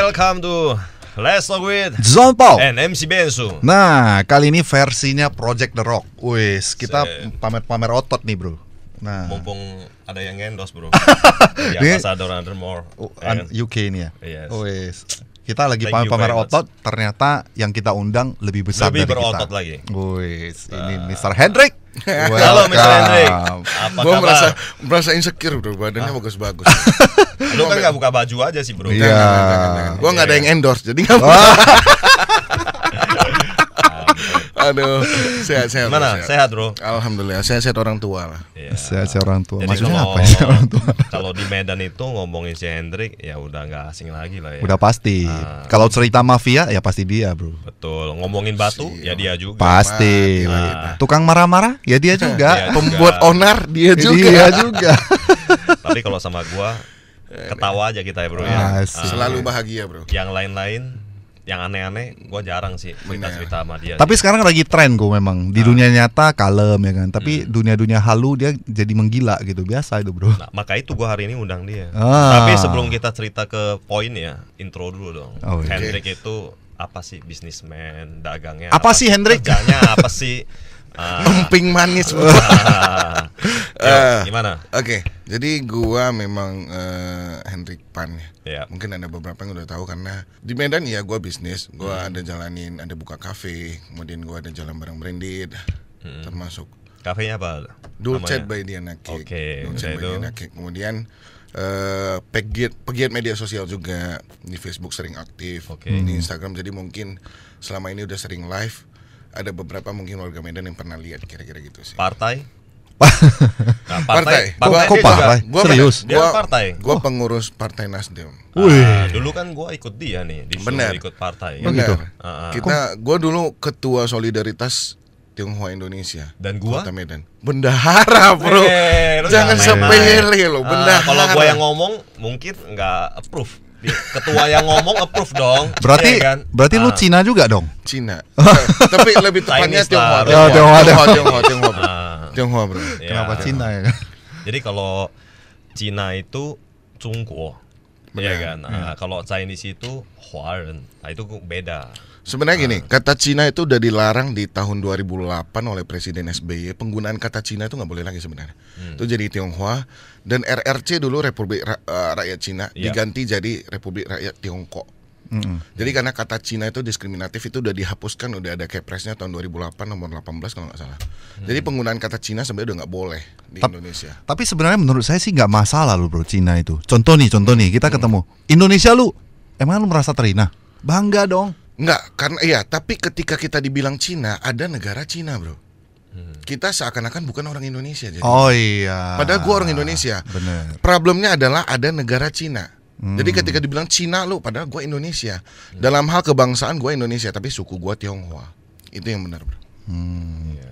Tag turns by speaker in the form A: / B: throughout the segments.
A: welcome to Let's Talk with
B: Zon Paul
A: and MC Bensu.
B: Nah, kali ini versinya Project The Rock. Wis, kita pamer-pamer otot nih, bro. Nah,
A: Mumpung ada yang endorse, bro. Di Ambassador Undermore
B: UK ini ya.
A: Yes.
B: Wis. Kita lagi
A: Thank you
B: pamer
A: very much.
B: otot, ternyata yang kita undang lebih besar
A: Lebih
B: dari kita.
A: berotot lagi.
B: Wis, ini Mr. Hendrik.
A: Halo Mr. Hendrik. Apa
C: Gue
A: kabar?
C: merasa insecure, bro. Badannya bagus-bagus.
A: Lu kan gak buka baju aja sih, bro.
B: Iya.
C: Gue nggak ada yang endorse, jadi nggak. Aduh, sehat-sehat.
A: Gimana? Sehat, bro?
C: Alhamdulillah, sehat-sehat orang tua lah.
A: Iya.
B: Saya orang tua.
A: Jadi
B: Maksudnya
A: kalau
B: apa ya orang tua?
A: kalau di Medan itu ngomongin si Hendrik, ya udah nggak asing lagi lah ya.
B: Udah pasti. Kalau cerita mafia ya pasti dia, bro.
A: Betul. Ngomongin batu, ya dia juga.
B: Pasti.
A: Nah.
B: Tukang marah-marah ya dia juga.
A: Dia
C: Pembuat
A: juga.
C: onar dia juga.
B: Dia juga.
A: Tapi kalau sama gua ketawa aja kita ya, bro ya.
B: Asik.
C: Selalu bahagia, bro.
A: Yang lain-lain, yang aneh-aneh, gue jarang sih cerita sama dia.
B: Tapi sekarang lagi tren gue memang di dunia nyata kalem ya kan. Tapi dunia-dunia halu dia jadi menggila gitu. Biasa itu, bro.
A: Nah, maka itu gue hari ini undang dia.
B: Ah.
A: Tapi sebelum kita cerita ke poin ya, intro dulu dong.
B: Oh, iya.
A: Hendrik itu apa sih, bisnismen, dagangnya?
B: Apa sih, Hendrik?
A: Kerjanya apa sih?
C: Emping manis.
A: Gimana?
C: Oke, jadi gua memang Hendrik Pan ya.
A: Iya.
C: Mungkin ada beberapa yang udah tahu karena di Medan ya gua bisnis, gua ada jalanin, ada buka kafe, kemudian gua ada jalan barang branded, termasuk
A: Kafenya apa?
C: Dolce
A: namanya?
C: by Diana Cake.
A: Oke,
C: Dolce
A: udah
C: by
A: itu.
C: Diana Cake. Kemudian pegiat media sosial juga, di Facebook sering aktif,
A: Oke.
C: di Instagram. Jadi mungkin selama ini udah sering live. Ada beberapa mungkin warga Medan yang pernah lihat kira-kira gitu sih.
A: Partai? Nah,
C: Partai.
B: Kok
A: dia juga-
B: partai? Serius?
A: Dia partai.
C: Gua pengurus Partai Nasdem.
A: Dulu kan gue ikut dia nih, disuruh
C: Bener.
A: ikut partai.
C: Benar.
A: Gitu.
C: Gua dulu ketua solidaritas Tionghoa Indonesia.
A: Dan gua?
C: Kota Medan. Bendahara, bro.
A: Lu
C: Jangan
A: jangan
C: sepele loh,
A: main-main.
C: bendahara.
A: Kalau gua yang ngomong mungkin nggak approve. Ketua yang ngomong approve dong.
B: Berarti
A: Iya kan?
B: berarti lu Cina juga dong.
C: Cina. Tapi lebih tepatnya
A: Chinese lah.
C: Tionghoa.
B: Oh,
C: Tionghoa, bro. Tionghoa, bro.
A: Ya.
B: Kenapa Cina ya kan?
A: Jadi kalau Cina itu Zhongguo. Iya kan? Kalau Chinese itu Huaren. Nah, itu beda.
C: Sebenarnya gini, kata Cina itu udah dilarang di tahun 2008 oleh Presiden SBY. Penggunaan kata Cina itu nggak boleh lagi sebenarnya. Itu jadi Tionghoa. Dan RRC dulu Republik Rakyat Cina
A: Iya.
C: diganti jadi Republik Rakyat Tiongkok. Jadi karena kata Cina itu diskriminatif, itu udah dihapuskan, udah ada kepresnya tahun 2008 nomor 18 kalau nggak salah. Jadi penggunaan kata Cina sebenarnya udah nggak boleh di Indonesia.
B: Tapi sebenarnya menurut saya sih nggak masalah lu, bro, Cina itu. Contoh nih kita ketemu Indonesia, lu emang lu merasa terhina? Bangga dong.
C: Enggak, karena iya, tapi ketika kita dibilang Cina, ada negara Cina, bro. Kita seakan-akan bukan orang Indonesia jadi.
B: Oh iya.
C: Padahal gua orang Indonesia.
B: Bener.
C: Problemnya adalah ada negara Cina. Jadi ketika dibilang Cina lu, padahal gua Indonesia. Dalam hal kebangsaan gua Indonesia, tapi suku gua Tionghoa. Itu yang benar, bro.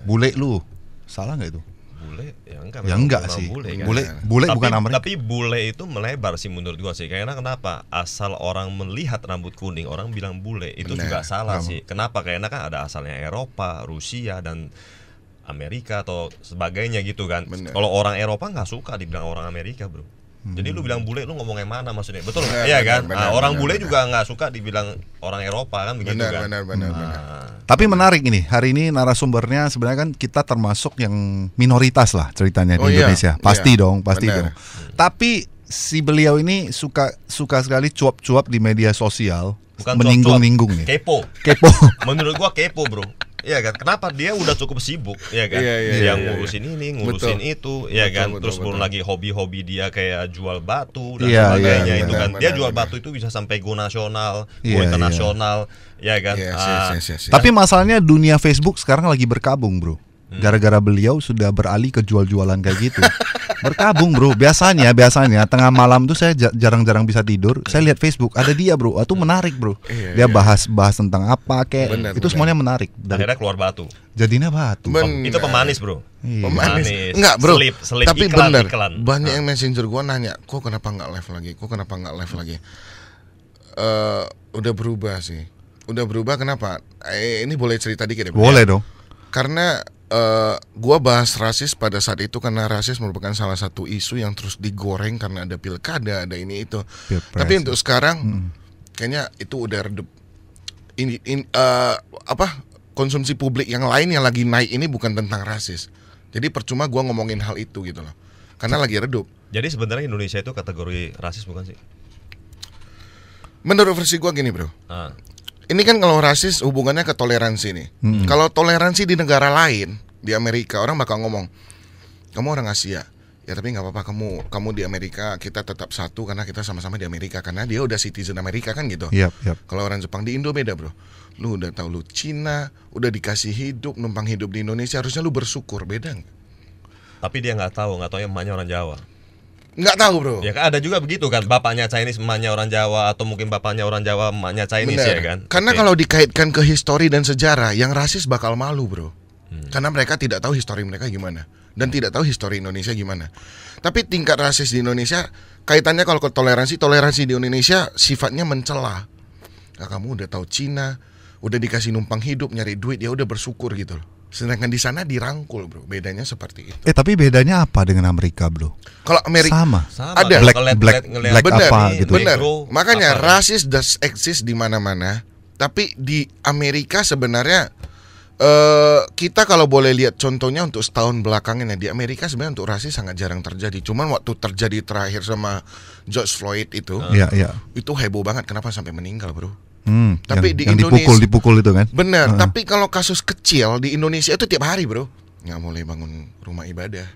B: Bule lu. Salah nggak itu?
A: Bule ya enggak.
B: Ya
A: memang
B: enggak
A: memang
B: sih.
A: Bule, kan?
B: Bule
A: Tapi-
B: bukan Amerika.
A: Tapi bule itu melebar sih menurut gua sih. Karena kenapa? Asal orang melihat rambut kuning, orang bilang bule. Itu
C: Benar.
A: juga salah sih. Kenapa? Karena kan ada asalnya Eropa, Rusia dan Amerika atau sebagainya gitu kan.
C: Benar.
A: Kalau orang Eropa nggak suka dibilang orang Amerika, bro. Jadi lu bilang bule, lu ngomong yang mana maksudnya? Betul nggak?
C: Benar,
A: Iya
C: benar,
A: kan?
C: benar,
A: Nah, orang
C: benar,
A: bule
C: benar.
A: juga nggak suka dibilang orang Eropa kan begitu
C: Benar,
A: kan?
C: benar.
B: Tapi menarik ini. Hari ini narasumbernya sebenarnya kan kita termasuk yang minoritas lah ceritanya
C: Oh
B: di
C: iya,
B: Indonesia. Pasti
C: iya,
B: dong, pasti
C: benar.
B: dong. Tapi si beliau ini suka sekali cuap-cuap di media sosial,
A: Bukan
B: meninggung-ninggung nih.
A: Kepo.
B: Kepo.
A: Menurut gua kepo, bro. Iya kan? Kenapa dia udah cukup sibuk, ya kan?
C: Iya,
A: Yang ngurusin ini, ngurusin itu, ya kan? Terus belum lagi hobi-hobi dia kayak jual batu dan
B: Iya,
A: sebagainya
B: iya,
A: itu
C: benar,
A: kan. Dia
C: benar,
A: jual
C: benar.
A: batu itu bisa sampai go nasional, go
B: Iya,
A: internasional, ya kan?
C: Yes.
B: Tapi masalahnya dunia Facebook sekarang lagi berkabung, bro. Gara-gara beliau sudah beralih ke jual-jualan kayak gitu. Berkabung, bro. Biasanya tengah malam tuh saya jarang-jarang bisa tidur. Saya lihat Facebook, ada dia, bro. Itu menarik, bro. Dia bahas tentang apa kayak
C: Benar,
B: itu
C: benar.
B: semuanya menarik.
A: Akhirnya keluar batu.
B: Jadinya batu.
A: Itu pemanis, bro.
C: Pemanis.
A: Manis.
C: Enggak, bro.
A: Selip
C: Tapi
A: iklan,
C: bener,
A: iklan.
C: banyak yang messenger gua nanya, kok kenapa nggak live lagi? Kok kenapa nggak live lagi? Udah berubah sih. Udah berubah kenapa? Ini boleh cerita dikit ya? Bro?
B: Boleh dong.
C: Karena gua bahas rasis pada saat itu karena rasis merupakan salah satu isu yang terus digoreng karena ada pilkada, ada ini itu.
B: Pilpres.
C: Tapi untuk sekarang Kayaknya itu udah redup. Konsumsi publik yang lain yang lagi naik ini bukan tentang rasis. Jadi percuma gua ngomongin hal itu gitu loh. Karena lagi redup.
A: Jadi sebenarnya Indonesia itu kategori rasis bukan sih?
C: Menurut versi gua gini, Bro. Ini kan kalau rasis hubungannya ke toleransi nih. Kalau toleransi di negara lain, di Amerika orang bakal ngomong, kamu orang Asia. Ya tapi nggak apa-apa, kamu di Amerika, kita tetap satu karena kita sama-sama di Amerika, karena dia udah citizen Amerika kan gitu. Kalau orang Jepang, di Indo beda, Bro. Lu udah tahu lu Cina, udah dikasih hidup, numpang hidup di Indonesia, harusnya lu bersyukur, beda nggak?
A: Tapi dia nggak tahu emaknya orang Jawa.
C: Nggak tahu, Bro.
A: Ya kan ada juga begitu kan, bapaknya Chinese, emaknya orang Jawa, atau mungkin bapaknya orang Jawa, emaknya Chinese.
C: Bener.
A: Ya kan.
C: Karena kalau dikaitkan ke histori dan sejarah, yang rasis bakal malu, Bro. Karena mereka tidak tahu histori mereka gimana dan tidak tahu histori Indonesia gimana. Tapi tingkat rasis di Indonesia kaitannya kalau ke toleransi di Indonesia sifatnya mencela. Nah, kamu udah tahu Cina, udah dikasih numpang hidup, nyari duit, ya udah bersyukur gitu loh. Sedangkan di sana dirangkul, Bro. Bedanya seperti itu.
B: Tapi bedanya apa dengan Amerika, Bro?
C: Kalau Amerika
B: sama.
C: Ada
B: black
C: bener,
B: apa gitu.
C: Bener.
A: Negro,
C: makanya
A: apa,
C: rasis does exist di mana-mana. Tapi di Amerika sebenarnya kita kalau boleh lihat contohnya untuk setahun belakangan ya, di Amerika sebenarnya untuk rasis sangat jarang terjadi. Cuman waktu terjadi terakhir sama George Floyd itu, itu heboh banget. Kenapa sampai meninggal, Bro? Tapi di Indonesia
B: dipukul itu kan?
C: Bener. Tapi kalau kasus kecil di Indonesia itu tiap hari, Bro. Nggak boleh bangun rumah ibadah.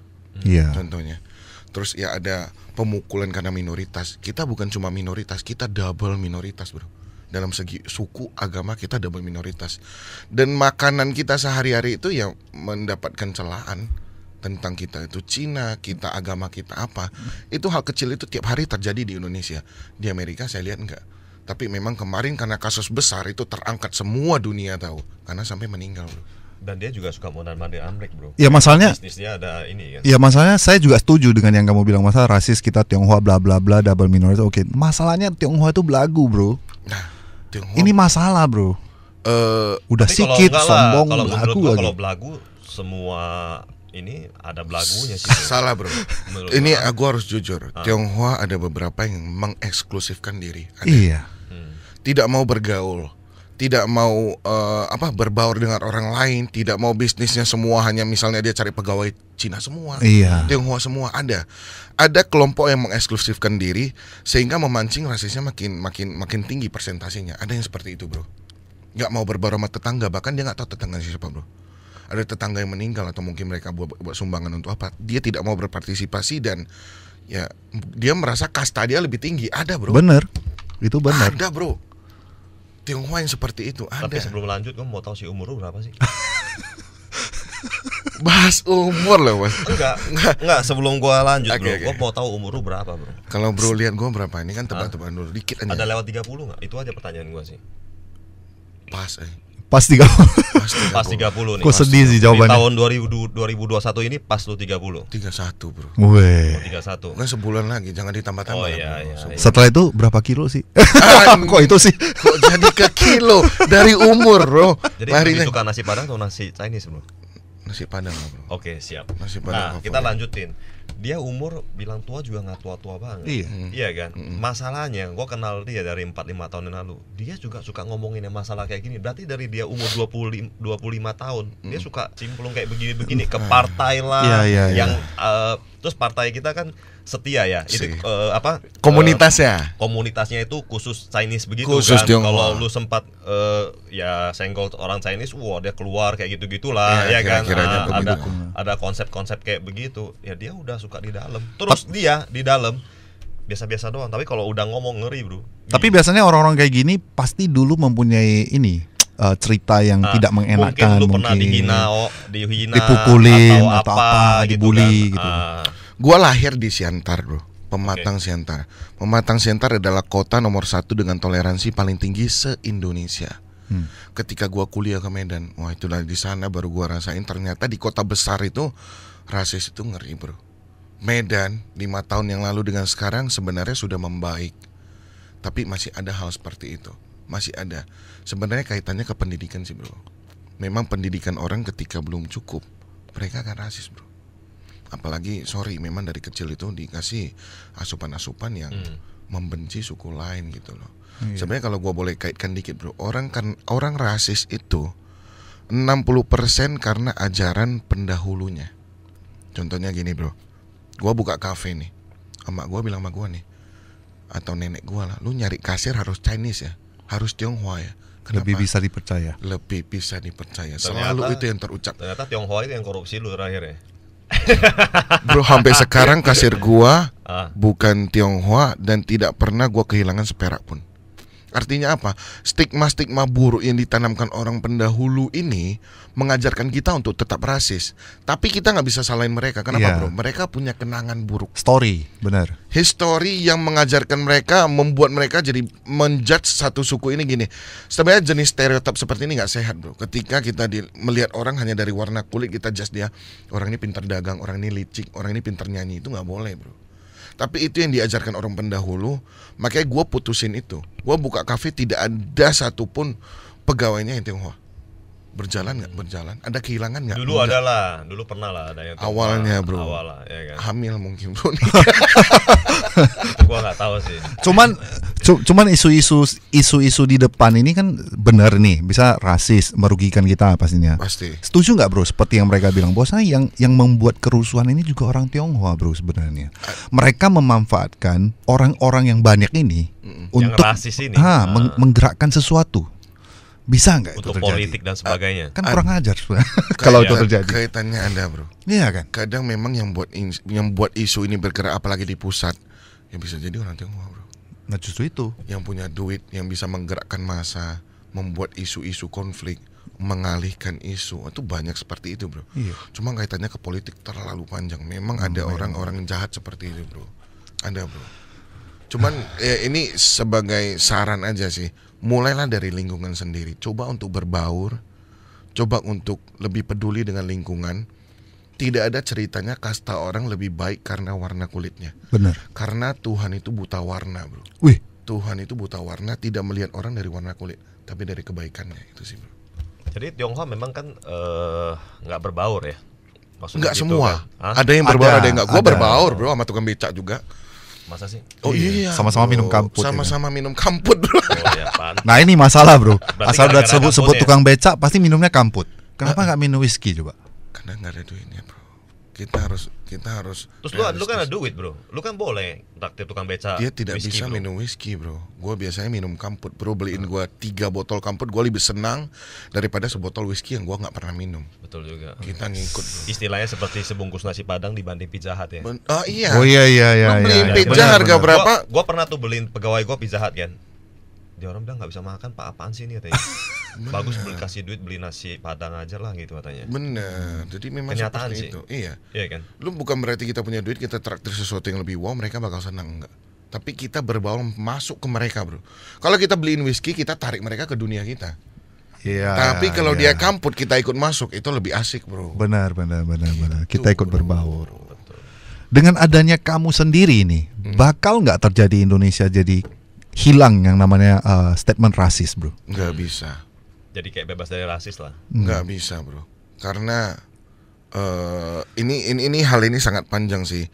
C: Contohnya. Terus ya ada pemukulan karena minoritas. Kita bukan cuma minoritas, kita double minoritas, Bro. Dalam segi suku, agama kita double minoritas. Dan makanan kita sehari-hari itu ya mendapatkan celaan tentang kita itu Cina, kita agama kita apa. Itu hal kecil itu tiap hari terjadi di Indonesia. Di Amerika saya lihat enggak. Tapi memang kemarin karena kasus besar itu terangkat, semua dunia tahu. Karena sampai meninggal, Bro.
A: Dan dia juga suka mondar-mandir Amrik, Bro.
B: Ya masalahnya
A: bisnisnya ada ini kan.
B: Ya masalahnya saya juga setuju dengan yang kamu bilang, masalah rasis kita Tionghoa bla bla bla double minoritas. Oke. Masalahnya Tionghoa itu belagu, Bro.
C: Nah,
B: ini masalah, Bro. Udah sikit, sombong,
A: kalau
B: belagu
A: gua,
B: lagi.
A: Kalau belagu semua ini ada belagunya sih.
C: Salah, Bro. Ini aku harus jujur. Tionghoa ada beberapa yang mengeksklusifkan diri. Ada.
B: Iya.
C: Tidak mau bergaul, tidak mau berbaur dengan orang lain, tidak mau bisnisnya semua hanya misalnya dia cari pegawai Cina semua, Tionghoa semua ada. Ada kelompok yang mengeksklusifkan diri sehingga memancing rasisnya makin tinggi persentasenya. Ada yang seperti itu, Bro. Nggak mau berbaur sama tetangga, bahkan dia nggak tahu tetangga siapa, Bro. Ada tetangga yang meninggal atau mungkin mereka buat sumbangan untuk apa, dia tidak mau berpartisipasi dan ya dia merasa kasta dia lebih tinggi. Ada, Bro.
B: Bener, itu benar.
C: Ada, Bro. Tionghoa yang seperti itu ada.
A: Tapi sebelum lanjut, kamu mau tahu si umur lu berapa sih?
C: Bahas umur loh, Mas.
A: Enggak, sebelum gua lanjut, Bro. Gua mau tahu umur lu berapa, Bro.
C: Kalau Bro lihat gua berapa, ini kan tebak-tebakan dulu dikit aja.
A: Ada lewat 30 enggak? Itu aja pertanyaan gua sih.
C: Pas.
B: Pas 30.
A: Pas 30 nih.
B: Kok sedih sih jawabannya.
A: Di tahun 2021 ini pas lu 30.
C: 31, Bro.
B: Weh.
A: 31.
C: Kan sebulan lagi, jangan ditambah-tambah.
A: Oh iya.
B: Setelah itu berapa kilo sih? Kok itu sih?
C: Kok jadi ke kilo dari umur, Bro?
A: Jadi lebih suka nasi Padang atau nasi Chinese, Bro?
C: Nasi Padang, Bro.
A: Oke, siap.
C: Nasi Padang.
A: Nah, kita lanjutin. Dia umur bilang tua juga nggak tua-tua banget. Iya kan? Masalahnya, gua kenal dia dari 4-5 tahun yang lalu. Dia juga suka ngomongin masalah kayak gini. Berarti dari dia umur 25 tahun, dia suka cimplung kayak begini-begini ke partai lah. Yang terus partai kita kan setia ya. Itu
C: komunitasnya.
A: Komunitasnya itu khusus Chinese begitu
C: khusus
A: kan. Kalau lu sempat ya senggol orang Chinese, dia keluar kayak gitu-gitulah ya kan. Ada konsep-konsep kayak begitu. Ya dia udah suka di dalam. Terus dia di dalam biasa-biasa doang, tapi kalau udah ngomong ngeri, Bro.
B: Tapi biasanya orang-orang kayak gini pasti dulu mempunyai ini cerita yang tidak mengenakan,
A: mungkin lu pernah dihina
B: dipukulin atau apa dibully gitu.
C: Gua lahir di Siantar, Bro. Pematang Siantar. Pematang Siantar adalah kota nomor 1 dengan toleransi paling tinggi se-Indonesia. Ketika gua kuliah ke Medan, wah itulah di sana baru gua rasain ternyata di kota besar itu rasis itu ngeri, Bro. Medan 5 tahun yang lalu dengan sekarang sebenarnya sudah membaik. Tapi masih ada hal seperti itu. Masih ada. Sebenarnya kaitannya ke pendidikan sih, Bro. Memang pendidikan orang ketika belum cukup, mereka akan rasis, Bro. Apalagi memang dari kecil itu dikasih asupan-asupan yang membenci suku lain gitu loh. Sebenarnya kalau gua boleh kaitkan dikit bro, orang rasis itu 60% karena ajaran pendahulunya. Contohnya gini bro, gua buka kafe nih, emak gua bilang sama gua nih, atau nenek gua lah, lu nyari kasir harus Chinese ya, harus Tionghoa ya. Kenapa?
B: Lebih bisa dipercaya.
C: Lebih bisa dipercaya. Selalu itu yang terucap.
A: Ternyata Tionghoa itu yang korupsi lu terakhir ya.
C: Bro, sampai sekarang kasir gua bukan Tionghoa dan tidak pernah gua kehilangan seperak pun. Artinya apa? Stigma-stigma buruk yang ditanamkan orang pendahulu ini mengajarkan kita untuk tetap rasis. Tapi kita nggak bisa salahin mereka. Kenapa bro? Mereka punya kenangan buruk.
B: Story, benar.
C: History yang mengajarkan mereka, membuat mereka jadi menjudge satu suku ini gini. Sebenarnya jenis stereotip seperti ini nggak sehat bro. Ketika kita melihat orang hanya dari warna kulit, kita judge dia, orang ini pintar dagang, orang ini licik, orang ini pintar nyanyi. Itu nggak boleh bro. Tapi itu yang diajarkan orang pendahulu. Makanya gue putusin itu. Gue buka kafe tidak ada satupun pegawainya yang Tionghoa. Berjalan nggak? Berjalan. Ada kehilangan nggak?
A: Dulu ada lah, dulu pernah lah ada yang Tionghoa.
C: Awalnya bro.
A: Awalnya, ya kan?
C: Hamil mungkin bro.
A: Itu gue nggak tahu sih.
B: Cuman isu-isu di depan ini kan benar nih, bisa rasis, merugikan kita pastinya.
C: Pasti.
B: Setuju nggak bro? Seperti yang mereka bilang, bahwasanya yang membuat kerusuhan ini juga orang Tionghoa bro sebenarnya. Mereka memanfaatkan orang-orang yang banyak ini untuk
A: yang rasis ini.
B: Menggerakkan sesuatu. Bisa nggak itu
A: untuk
B: terjadi?
A: Politik dan sebagainya.
B: Kan kurang ajar kalau itu terjadi.
C: Kaitannya ada bro.
B: Iya kan.
C: Kadang memang yang buat isu ini bergerak apalagi di pusat, yang bisa jadi orang Tionghoa bro.
B: Nah justru itu.
C: Yang punya duit, yang bisa menggerakkan massa, membuat isu-isu konflik, mengalihkan isu, itu banyak seperti itu bro.
B: Iya.
C: Cuma kaitannya ke politik terlalu panjang. Memang ada orang-orang jahat seperti itu bro. Ada bro. Cuman ini sebagai saran aja sih. Mulailah dari lingkungan sendiri. Coba untuk berbaur, coba untuk lebih peduli dengan lingkungan. Tidak ada ceritanya kasta orang lebih baik karena warna kulitnya.
B: Benar.
C: Karena Tuhan itu buta warna bro.
B: Wih.
C: Tuhan itu buta warna, tidak melihat orang dari warna kulit, tapi dari kebaikannya. Itu sih bro.
A: Jadi Tionghoa memang kan nggak berbaur ya? Maksudnya
C: Nggak
A: gitu
C: semua
A: kan?
C: Ada yang berbaur, ada yang nggak. Gua
B: ada.
C: berbaur bro sama tukang becak juga.
A: Masa sih?
C: Oh iya,
B: sama-sama
C: bro.
B: minum kamput.
C: Sama-sama minum kamput bro.
A: Oh, ya,
B: Nah ini masalah bro.
A: Berarti
B: Asal udah
A: gara-gara
B: sebut
A: kamputnya.
B: tukang becak pasti minumnya kamput. Kenapa nggak minum whisky coba?
C: Karena nggak ada duitnya bro. Kita harus.
A: Terus lu kan ada duit bro. Lu kan boleh traktir tukang beca.
C: Dia tidak
A: whisky,
C: bisa
A: bro.
C: minum whisky bro. Gue biasanya minum kamput bro. Beliin gue 3 botol kamput, gue lebih senang daripada sebotol whisky yang gue nggak pernah minum.
A: Betul juga.
C: Kita ngikut bro.
A: Istilahnya seperti sebungkus nasi padang dibanding Pizza Hut ya.
C: Oh iya.
B: Oh iya.
C: Lu beliin
B: iya.
C: pizza
B: Benar,
C: harga
B: benar.
C: berapa?
A: Gua pernah tuh beliin pegawai gua Pizza Hut kan. Dia orang bilang nggak bisa makan pak, apaan sih ini katanya. Bagus beli kasih duit beli nasi padang aja lah gitu katanya.
C: Bener. Jadi memang
A: Kenyataan
C: seperti
A: sih.
C: itu. Iya.
A: Iya kan.
C: Lu bukan berarti kita punya duit kita traktir sesuatu yang lebih wow, mereka bakal senang, enggak. Tapi kita berbaur masuk ke mereka bro. Kalau kita beliin whisky, kita tarik mereka ke dunia kita.
B: Iya.
C: Tapi kalau dia
B: iya.
C: kamput, kita ikut masuk, itu lebih asik bro.
B: Benar. Kita ikut
C: bro.
B: berbaur. Dengan adanya kamu sendiri ini, bakal nggak terjadi Indonesia jadi hilang yang namanya statement rasis bro?
C: Nggak bisa.
A: Jadi kayak bebas dari rasis lah.
C: Nggak bisa bro. Karena ini hal ini sangat panjang sih.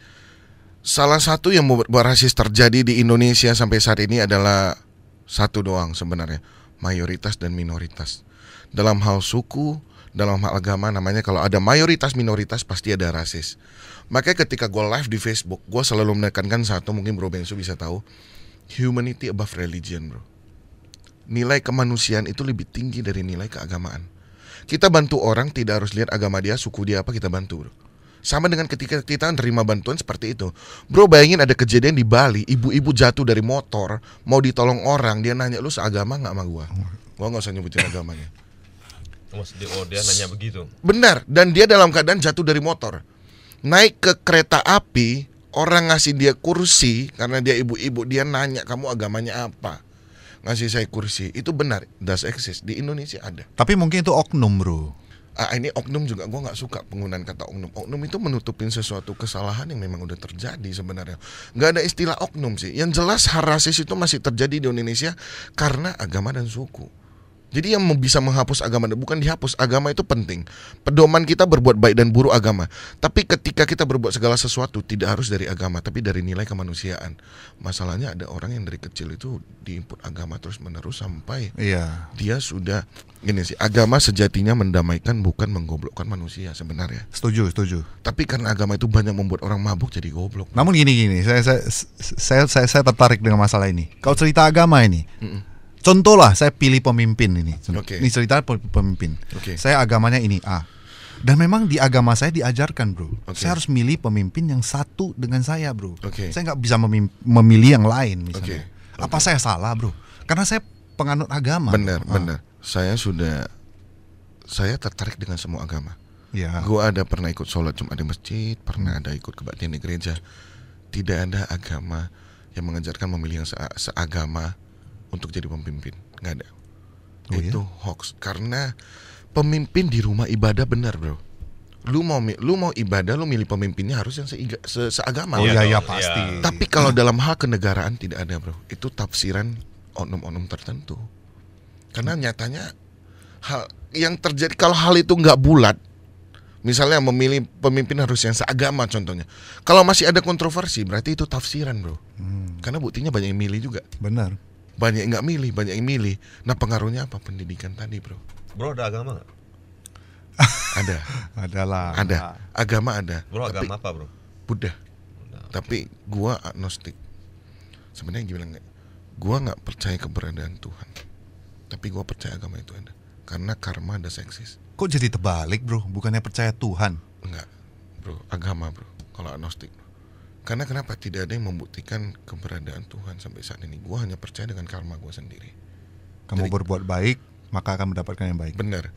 C: Salah satu yang membuat rasis terjadi di Indonesia sampai saat ini adalah satu doang sebenarnya, mayoritas dan minoritas. Dalam hal suku, dalam hal agama, namanya kalau ada mayoritas minoritas pasti ada rasis. Makanya ketika gue live di Facebook, gue selalu menekankan satu, mungkin Bro Bensu bisa tahu, humanity above religion bro. Nilai kemanusiaan itu lebih tinggi dari nilai keagamaan. Kita bantu orang tidak harus lihat agama dia, suku dia apa, kita bantu bro. Sama dengan ketika kita nerima bantuan seperti itu. Bro bayangin ada kejadian di Bali, ibu-ibu jatuh dari motor, mau ditolong orang, dia nanya lu seagama gak sama gua? Gua gak usah nyebutin agamanya.
A: Oh dia nanya begitu.
C: Benar, dan dia dalam keadaan jatuh dari motor. Naik ke kereta api, orang ngasih dia kursi, karena dia ibu-ibu, dia nanya kamu agamanya apa? Ngasih saya kursi, itu benar, does exist, di Indonesia ada.
B: Tapi mungkin itu oknum bro.
C: Ini oknum juga, gue gak suka penggunaan kata oknum. Oknum itu menutupin sesuatu kesalahan yang memang udah terjadi sebenarnya. Gak ada istilah oknum sih. Yang jelas hal rasis itu masih terjadi di Indonesia karena agama dan suku. Jadi yang bisa menghapus agama, bukan dihapus. Agama itu penting. Pedoman kita berbuat baik dan buruk agama. Tapi ketika kita berbuat segala sesuatu, tidak harus dari agama, tapi dari nilai kemanusiaan. Masalahnya ada orang yang dari kecil itu diinput agama terus menerus sampai dia sudah, gini sih, agama sejatinya mendamaikan, bukan menggoblokkan manusia sebenarnya.
B: Setuju.
C: Tapi karena agama itu banyak membuat orang mabuk jadi goblok.
B: Namun gini, saya tertarik dengan masalah ini. Kalau cerita agama ini, contoh lah, saya pilih pemimpin ini. Ini cerita pemimpin. Saya agamanya ini A. Dan memang di agama saya diajarkan, bro. Saya harus milih pemimpin yang satu dengan saya, bro. Saya nggak bisa memilih yang lain, misalnya. Apa saya salah, bro? Karena saya penganut agama.
C: Benar. Saya tertarik dengan semua agama. Gue ada pernah ikut sholat Jumat di masjid, pernah ada ikut kebaktian di gereja. Tidak ada agama yang mengajarkan memilih yang seagama untuk jadi pemimpin, nggak ada. Itu hoax. Karena pemimpin di rumah ibadah benar, bro. Lu mau ibadah, lu milih pemimpinnya harus yang seagama.
B: Iya pasti.
C: Tapi kalau dalam hal kenegaraan tidak ada, bro. Itu tafsiran oknum-oknum tertentu. Karena nyatanya hal yang terjadi kalau hal itu nggak bulat, misalnya memilih pemimpin harus yang seagama contohnya. Kalau masih ada kontroversi, berarti itu tafsiran, bro. Karena buktinya banyak yang milih juga.
B: Benar.
C: Banyak yang nggak milih, banyak yang milih. Nah pengaruhnya apa? Pendidikan tadi, bro.
A: Bro, ada agama nggak?
C: Ada. Agama ada.
A: Bro, agama apa, bro?
C: Buddha. Tapi gua agnostik. Sebenarnya gimana nggak? Gua nggak percaya keberadaan Tuhan. Tapi gua percaya agama itu ada. Karena karma ada seksis.
B: Kok jadi terbalik, bro? Bukannya percaya Tuhan?
C: Enggak, bro. Agama, bro. Kalau agnostik, bro. Karena kenapa tidak ada yang membuktikan keberadaan Tuhan sampai saat ini? Gue hanya percaya dengan karma gue sendiri.
B: Kamu berbuat baik, maka akan mendapatkan yang baik.
C: Benar.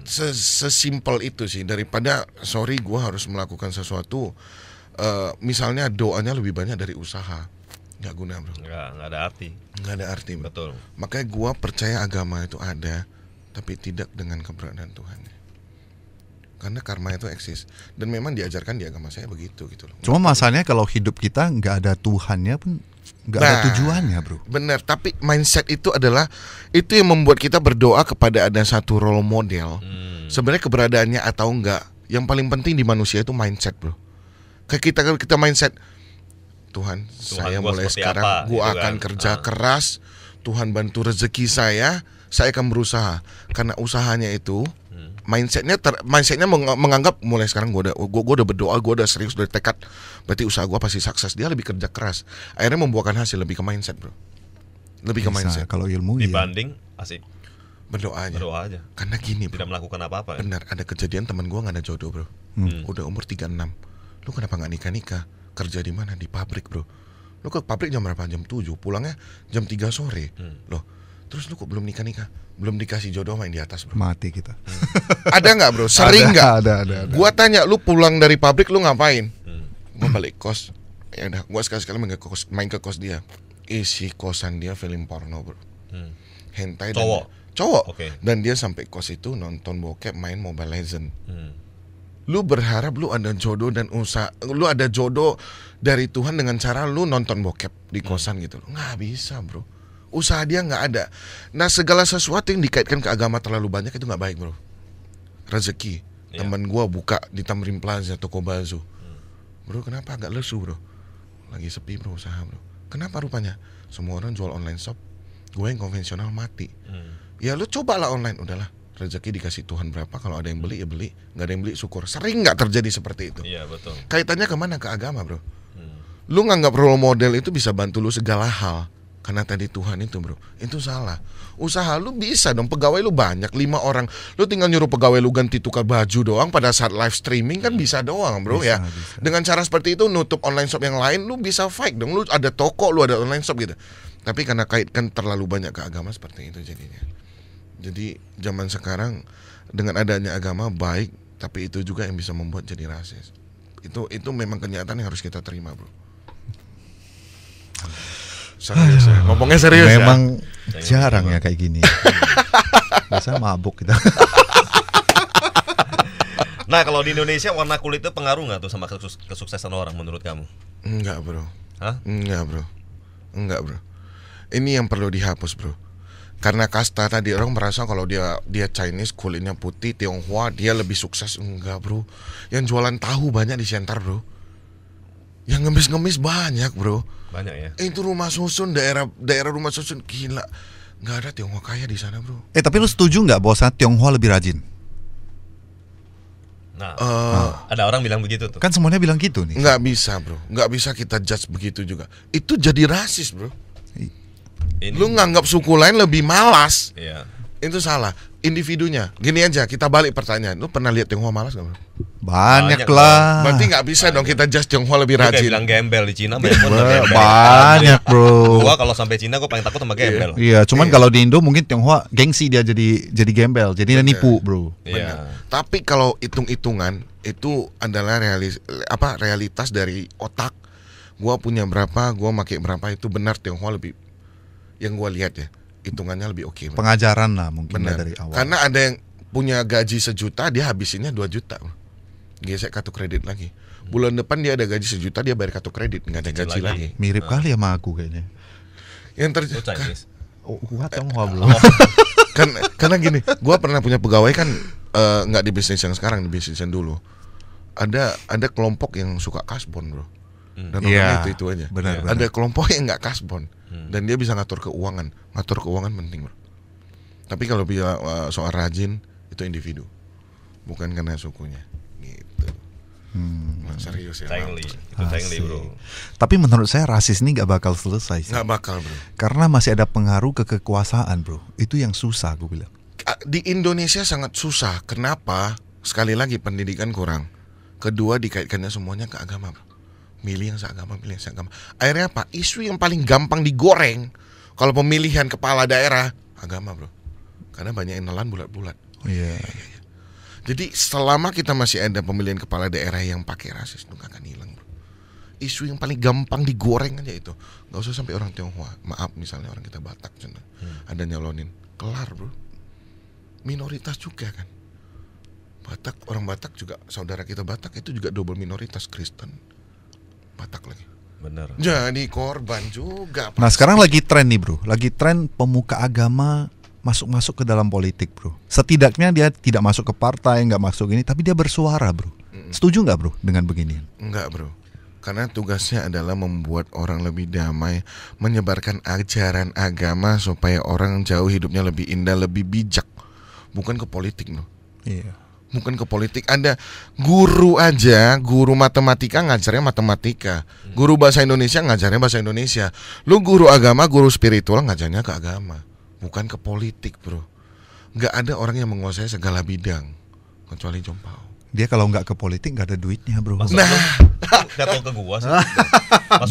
C: Sesimpel itu sih. Daripada gue harus melakukan sesuatu, misalnya doanya lebih banyak dari usaha, nggak guna, bro.
A: Nggak ada arti.
C: Nggak ada arti, bro.
A: Betul.
C: Makanya gue percaya agama itu ada, tapi tidak dengan keberadaan Tuhan. Karena karma itu eksis. Dan memang diajarkan di agama saya begitu gitu loh.
B: Cuma masalahnya kalau hidup kita nggak ada Tuhannya pun nggak ada tujuannya, bro.
C: Benar, tapi mindset itu adalah itu yang membuat kita berdoa kepada ada satu role model. Sebenarnya keberadaannya atau enggak, yang paling penting di manusia itu mindset, bro. Kayak kita mindset, Tuhan saya mulai sekarang gue akan kerja keras, Tuhan bantu rezeki saya akan berusaha. Karena usahanya itu mindsetnya menganggap mulai sekarang gue udah berdoa, gue udah serius, udah tekad, berarti usaha gue pasti sukses. Dia lebih kerja keras, akhirnya membuahkan hasil. Lebih ke mindset, bro. Lebih ke mindset.
B: Kalau ilmu
A: dibanding asik
C: berdoa aja. Karena gini, bro,
A: tidak melakukan apa-apa.
C: Benar, ada kejadian teman gue nggak ada jodoh, bro. Udah umur 36. Lu kenapa nggak nikah? Kerja di mana? Di pabrik, bro. Lu ke pabrik jam berapa? Jam 7, pulangnya jam 3 sore. Loh, terus lu kok belum nikah? Belum dikasih jodoh main di atas, bro.
B: Mati kita.
C: Ada nggak, bro? Sering nggak?
B: Ada.
C: Gua tanya, lu pulang dari pabrik lu ngapain? Gua balik kos. Ya udah, gua sekali-sekali main ke kos dia. Isi kosan dia film porno, bro. Hentai. Cowok.
A: Okay.
C: Dan dia sampai kos itu nonton bokep, main Mobile Legend. Lu berharap lu ada jodoh dan usaha, lu ada jodoh dari Tuhan dengan cara lu nonton bokep di kosan gitu. Nggak bisa, bro. Usaha dia nggak ada. Nah, segala sesuatu yang dikaitkan ke agama terlalu banyak itu nggak baik, bro. Rezeki, teman gue buka di Tamrin Plaza toko baju, bro. Kenapa agak lesu, bro? Lagi sepi, bro, usaha, bro. Kenapa rupanya? Semua orang jual online shop, gue yang konvensional mati. Ya lu cobalah online, udahlah. Rezeki dikasih Tuhan berapa? Kalau ada yang beli ya beli, nggak ada yang beli syukur. Sering nggak terjadi seperti itu?
A: Iya, betul.
C: Kaitannya kemana? Ke agama, bro. Lu nganggap role model itu bisa bantu lu segala hal. Karena tadi Tuhan itu, bro, itu salah. Usaha lu bisa dong, pegawai lu banyak, 5 orang. Lu tinggal nyuruh pegawai lu ganti tukar baju doang pada saat live streaming kan bisa doang, bro. Bisa. Dengan cara seperti itu nutup online shop yang lain, lu bisa fight dong. Lu ada toko, lu ada online shop gitu. Tapi karena kaitkan terlalu banyak ke agama seperti itu jadinya. Jadi zaman sekarang dengan adanya agama baik, tapi itu juga yang bisa membuat jadi rasis. Itu memang kenyataan yang harus kita terima, bro. Serius ya. Ngomongnya serius.
B: Memang jarang ya kayak gini. Biasanya mabuk kita.
A: Nah, kalau di Indonesia warna kulit itu pengaruh nggak tuh sama kesuksesan orang menurut kamu?
C: Enggak, bro.
A: Hah?
C: Enggak, bro. Ini yang perlu dihapus, bro. karena kasta tadi orang merasa kalau dia Chinese kulitnya putih, Tionghoa dia lebih sukses. Enggak bro, yang jualan tahu banyak di Siantar bro, yang ngemis banyak bro.
A: Banyak ya.
C: Itu rumah susun, daerah rumah susun gila, nggak ada Tionghoa kaya di sana bro.
B: Tapi lu setuju nggak bahwa Tionghoa lebih rajin?
A: Nah, ada orang bilang begitu tuh.
B: Kan semuanya bilang gitu nih.
C: Nggak bisa bro, nggak bisa kita judge begitu juga. Itu jadi rasis bro. Lu nganggap suku lain lebih malas.
A: Iya.
C: Itu salah. Individunya. Gini aja, kita balik pertanyaan. Lu pernah lihat Tionghoa malas gak bro?
B: Banyak lah.
C: Berarti nggak bisa dong kita judge Tionghoa lebih rajin.
A: Kayak bilang gembel di Cina banyak
B: banyak bro.
A: Gua kalau sampai Cina gua paling takut sama gembel.
B: Iya, cuman kalau di Indo mungkin Tionghoa gengsi dia jadi gembel, jadi dia nipu bro.
A: Iya.
C: Tapi kalau hitung-hitungan itu adalah realitas dari otak. Gua punya berapa, gua pakai berapa, itu benar Tionghoa lebih, yang gua lihat ya, hitungannya lebih oke.
B: Pengajaran lah mungkin dari awal.
C: Karena ada yang punya gaji 1 juta, dia habisinnya 2 juta. Gesek kartu kredit lagi. Bulan depan dia ada gaji 1 juta, dia bayar kartu kredit, nggak ada gaji lagi.
B: Mirip kali sama aku kayaknya.
C: Yang
B: Tionghoa belum.
C: Karena gini, gua pernah punya pegawai kan, nggak di bisnis yang sekarang, di bisnis yang dulu. Ada kelompok yang suka kasbon bro. Dan orangnya itu aja.
B: Benar.
C: Ada kelompok yang nggak kasbon dan dia bisa ngatur keuangan. Ngatur keuangan penting bro. Tapi kalau dia soal rajin itu individu, bukan karena sukunya. Gitu. Serius ya.
A: Itu bro.
B: Tapi menurut saya rasis ini nggak bakal selesai.
C: Nggak bakal bro.
B: Karena masih ada pengaruh ke kekuasaan bro. Itu yang susah gue bilang.
C: Di Indonesia sangat susah. Kenapa? Sekali lagi pendidikan kurang. Kedua dikaitkannya semuanya ke agama bro. Milih yang seagama. Akhirnya apa? Isu yang paling gampang digoreng kalau pemilihan kepala daerah, agama bro. Karena banyak yang nelan bulat-bulat.
B: Iya.
C: Jadi selama kita masih ada pemilihan kepala daerah yang pakai rasis, itu gak akan hilang bro. Isu yang paling gampang digoreng aja itu. Gak usah sampai orang Tionghoa. Maaf misalnya orang kita Batak ada nyalonin, kelar bro. Minoritas juga kan. Orang Batak juga, saudara kita Batak itu juga double minoritas, Kristen, Batak lagi.
A: Bener.
C: Jadi korban juga.
B: Nah sekarang lagi tren nih bro, lagi tren pemuka agama masuk ke dalam politik bro. Setidaknya dia tidak masuk ke partai, nggak masuk ini, tapi dia bersuara bro. Setuju nggak bro dengan beginian?
C: Enggak bro, karena tugasnya adalah membuat orang lebih damai, menyebarkan ajaran agama supaya orang jauh hidupnya lebih indah, lebih bijak. Bukan ke politik bro.
B: Iya.
C: Bukan ke politik. Ada guru aja, guru matematika ngajarnya matematika, guru bahasa Indonesia ngajarnya bahasa Indonesia. Lu guru agama, guru spiritual ngajarnya ke agama, bukan ke politik bro. Nggak ada orang yang menguasai segala bidang kecuali Jompau.
B: Dia kalau nggak ke politik nggak ada duitnya bro.
A: Datang ke gua sih.